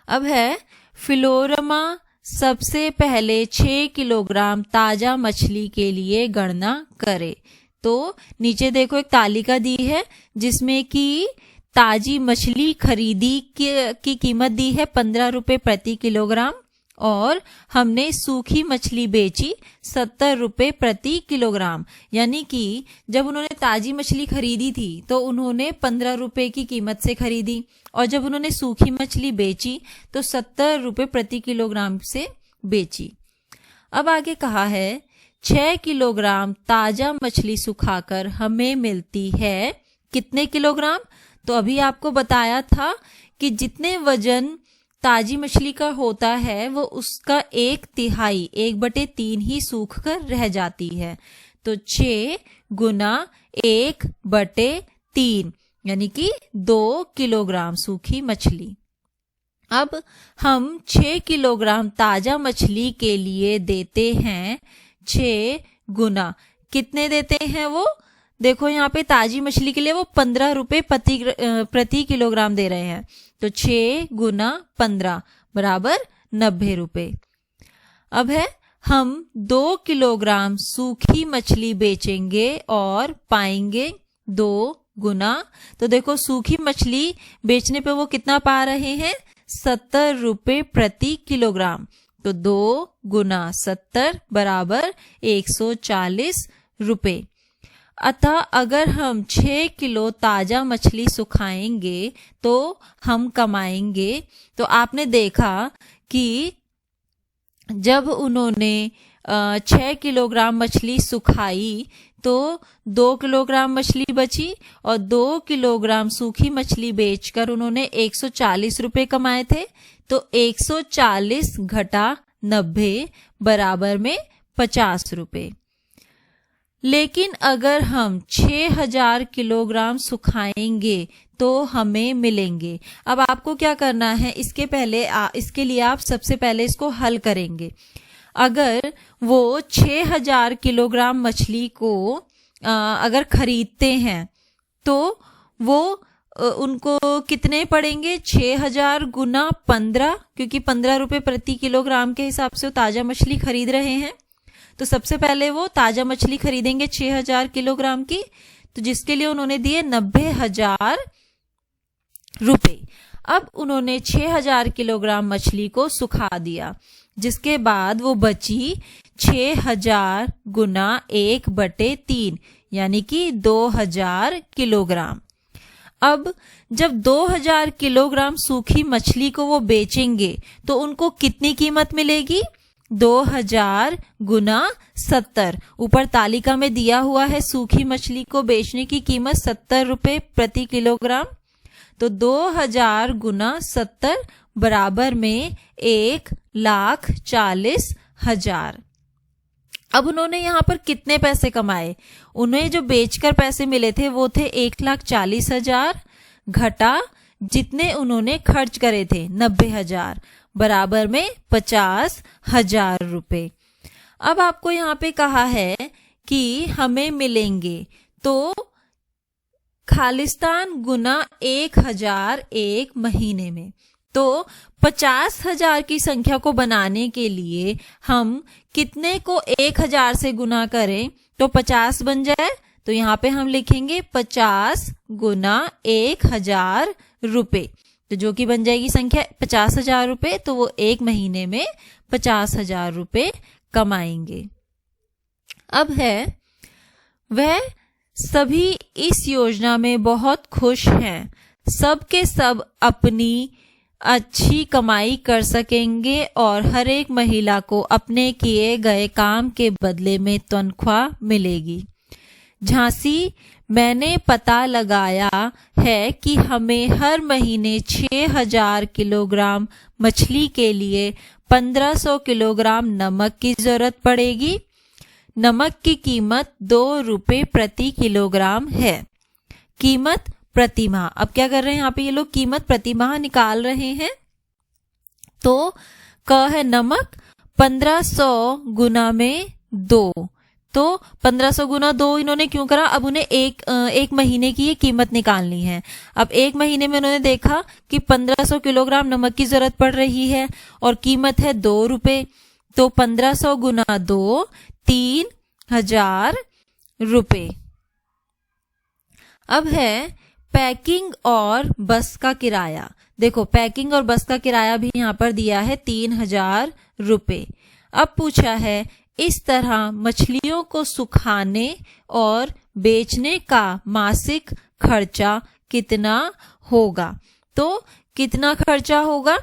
अब है, फिलोरमा सबसे पहले 6 किलोग्राम ताजा मछली के लिए गणना करे। तो नीचे देखो एक तालिका दी है जिसमें कि ताजी मछली खरीदी की कीमत दी है 15 रुपए प्रति किलोग्राम और हमने सूखी मछली बेची 70 रुपए प्रति किलोग्राम। यानी कि जब उन्होंने ताजी मछली खरीदी थी तो उन्होंने 15 रुपए की कीमत से खरीदी और जब उन्होंने सूखी मछली बेची तो 70 रुपए प्रति किलोग्राम से बेची। अब आगे कहा है, 6 किलोग्राम ताजा मछली सुखाकर हमें मिलती है कितने किलोग्राम? तो अभी आपको बताया था कि जितने वजन ताजी मछली का होता है वो उसका 1/3 1/3 ही सूख कर रह जाती है। तो 6 गुना 1/3 यानी कि 2 किलोग्राम सूखी मछली। अब हम 6 किलोग्राम ताजा मछली के लिए देते हैं 6 गुना, कितने देते हैं वो? देखो यहाँ पे ताजी मछली के लिए वो 15 रुपए प्रति किलोग्राम दे रहे हैं। तो 6 गुना 15 बराबर 90 रुपए। अब है, हम 2 किलोग्राम सूखी मछली बेचेंगे और पाएंगे 2 गुना। तो देखो सूखी मछली बेचने पे वो कितना पा रहे हैं? 70 रुपए प्रति किलोग्राम। तो 2 गुना 70 बराबर 140 रुपए। अतः अगर हम 6 किलो ताजा मछली सुखाएंगे तो हम कमाएंगे। तो आपने देखा कि जब उन्होंने 6 किलोग्राम मछली सुखाई तो 2 किलोग्राम मछली बची और 2 किलोग्राम सूखी मछली बेचकर उन्होंने 140 रुपए कमाए थे। तो 140 घटा 90 बराबर में 50 रुपए। लेकिन अगर हम 6,000 किलोग्राम सुखाएंगे तो हमें मिलेंगे। अब आपको क्या करना है, इसके लिए आप सबसे पहले इसको हल करेंगे। अगर वो 6,000 किलोग्राम मछली को अगर खरीदते हैं तो वो उनको कितने पड़ेंगे? 6,000 गुना 15, क्योंकि 15 रुपए प्रति किलोग्राम के हिसाब से वो ताजा मछली खरीद रहे हैं। तो सबसे पहले वो ताजा मछली खरीदेंगे 6,000 किलोग्राम की, तो जिसके लिए उन्होंने दिए 90,000 रुपए। अब उन्होंने 6,000 किलोग्राम मछली को सुखा दिया, जिसके बाद वो बची 6,000 गुना 1/3 यानी कि 2,000 किलोग्राम। अब जब 2,000 किलोग्राम सूखी मछली को वो बेचेंगे तो उनको कितनी कीमत मिलेगी? 2,000 गुना 70। ऊपर तालिका में दिया हुआ है सूखी मछली को बेचने की कीमत 70 रुपए प्रति किलोग्राम। तो 2,000 गुना 70 बराबर में 1,40,000। अब उन्होंने यहाँ पर कितने पैसे कमाए? उन्हें जो बेचकर पैसे मिले थे वो थे 1,40,000 घटा जितने उन्होंने खर्च करे थे 90,000 बराबर में 50,000 रुपए। अब आपको यहाँ पे कहा है कि हमें मिलेंगे, तो खालिस्तान गुना 1,000 एक महीने में। तो 50,000 की संख्या को बनाने के लिए हम कितने को 1,000 से गुना करें तो 50 बन जाए। तो यहाँ पे हम लिखेंगे 50 गुना 1,000 रुपए, तो जो कि बन जाएगी संख्या 50,000 रुपए। तो वो एक महीने में 50,000 रुपए कमाएंगे। अब है वह सभी इस योजना में बहुत खुश हैं, सब के सब अपनी अच्छी कमाई कर सकेंगे और हर एक महिला को अपने किए गए काम के बदले में तनख्वाह मिलेगी। झांसी, मैंने पता लगाया है कि हमें हर महीने 6,000 किलोग्राम मछली के लिए 1,500 किलोग्राम नमक की जरूरत पड़ेगी। नमक की कीमत 2 रुपए प्रति किलोग्राम है। कीमत प्रति माह, अब क्या कर रहे हैं यहाँ पे ये लोग कीमत प्रति माह निकाल रहे हैं। तो क है नमक, 1,500 गुना में 2, तो 1,500 गुना 2 इन्होंने क्यों करा? अब उन्हें एक महीने की ये कीमत निकालनी है। अब एक महीने में उन्होंने देखा कि 1,500 किलोग्राम नमक की जरूरत पड़ रही है और कीमत है 2 रुपए, तो 1,500 गुना 2 3,000 रुपए। अब है पैकिंग और बस का किराया। देखो पैकिंग और बस का किराया भी यहाँ पर दिया है 3,000 रुपए। अब पूछा है इस तरह मछलियों को सुखाने और बेचने का मासिक खर्चा कितना होगा? तो कितना खर्चा होगा?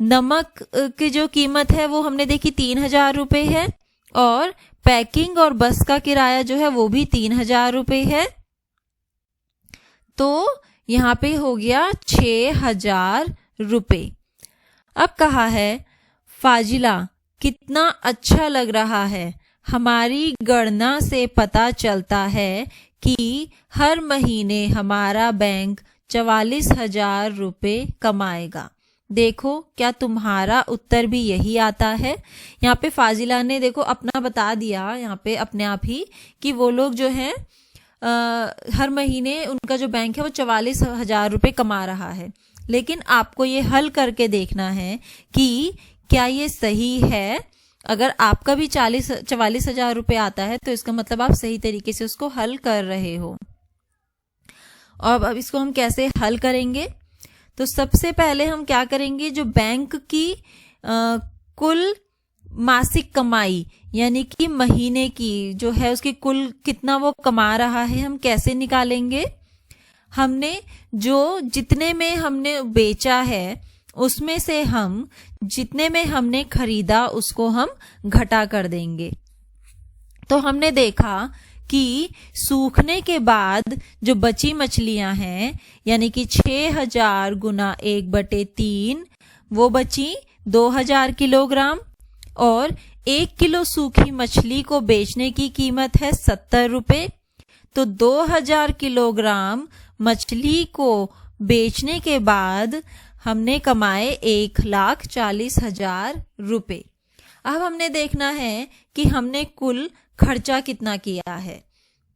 नमक की जो कीमत है वो हमने देखी 3,000 रुपए है और पैकिंग और बस का किराया जो है वो भी 3,000 रुपए है। तो यहाँ पे हो गया 6,000 रुपए। अब कहा है फाजिला, कितना अच्छा लग रहा है। हमारी गणना से पता चलता है कि हर महीने हमारा बैंक 44,000 रुपए कमाएगा। देखो क्या तुम्हारा उत्तर भी यही आता है? यहाँ पे फाजिला ने देखो अपना बता दिया यहाँ पे अपने आप ही कि वो लोग जो हैं हर महीने उनका जो बैंक है वो 44,000 रुपए कमा रहा है। लेकिन आपको ये हल करके देखना है कि क्या ये सही है। अगर आपका भी 44,000 रुपए आता है तो इसका मतलब आप सही तरीके से उसको हल कर रहे हो। और अब इसको हम कैसे हल करेंगे? तो सबसे पहले हम क्या करेंगे, जो बैंक की कुल मासिक कमाई यानी कि महीने की जो है उसकी कुल कितना वो कमा रहा है हम कैसे निकालेंगे? हमने जो जितने में हमने बेचा है उसमें से हम जितने में हमने खरीदा उसको हम घटा कर देंगे। तो हमने देखा कि सूखने के बाद जो बची मछलियां हैं यानी कि 6,000 गुना 1/3 वो बची 2,000 किलोग्राम और 1 किलो सूखी मछली को बेचने की कीमत है 70 रुपए। तो 2,000 किलोग्राम मछली को बेचने के बाद हमने कमाए 1,40,000 रुपए। अब हमने देखना है कि हमने कुल खर्चा कितना किया है।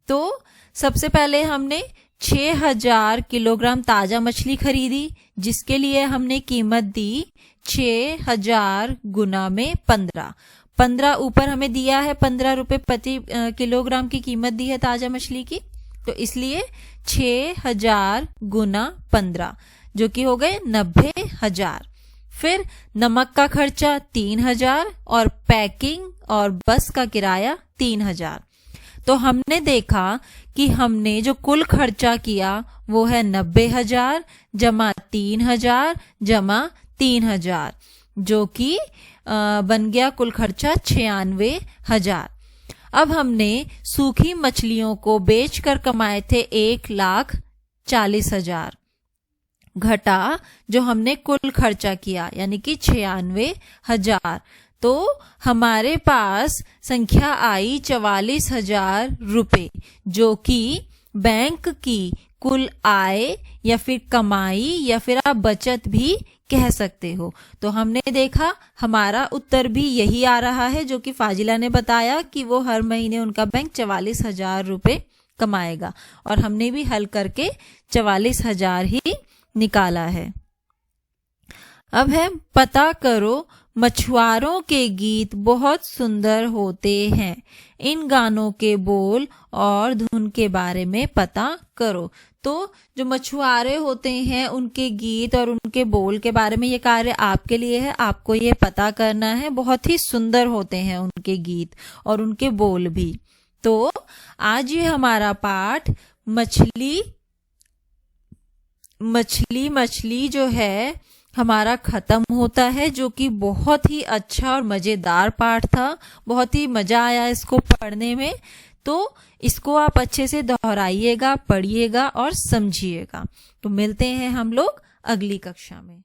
तो सबसे पहले हमने 6,000 किलोग्राम ताजा मछली खरीदी जिसके लिए हमने कीमत दी 6,000 गुना में 15 ऊपर हमें दिया है 15 रुपए प्रति किलोग्राम की कीमत दी है ताजा मछली की। तो इसलिए 6,000 गुना 15 जो कि हो गए 90,000। फिर नमक का खर्चा 3,000 और पैकिंग और बस का किराया 3,000। तो हमने देखा कि हमने जो कुल खर्चा किया वो है 90,000 जमा 3,000 जमा 3,000 जो कि बन गया कुल खर्चा 96,000। अब हमने सूखी मछलियों को बेचकर कमाए थे 1,40,000। घटा जो हमने कुल खर्चा किया यानी कि 96,000, तो हमारे पास संख्या आई 44,000 रुपए, जो कि बैंक की कुल आय या फिर कमाई या फिर आप बचत भी कह सकते हो। तो हमने देखा हमारा उत्तर भी यही आ रहा है जो कि फाजिला ने बताया कि वो हर महीने उनका बैंक 44,000 रुपए कमाएगा, और हमने भी हल करके 44,000 ही निकाला है। अब है पता करो मछुआरों के गीत बहुत सुंदर होते हैं, इन गानों के बोल और धुन के बारे में पता करो। तो जो मछुआरे होते हैं उनके गीत और उनके बोल के बारे में ये कार्य आपके लिए है, आपको ये पता करना है। बहुत ही सुंदर होते हैं उनके गीत और उनके बोल भी। तो आज ये हमारा पाठ मछली जो है हमारा खत्म होता है, जो कि बहुत ही अच्छा और मजेदार पाठ था। बहुत ही मजा आया इसको पढ़ने में। तो इसको आप अच्छे से दोहराइएगा, पढ़िएगा और समझिएगा। तो मिलते हैं हम लोग अगली कक्षा में।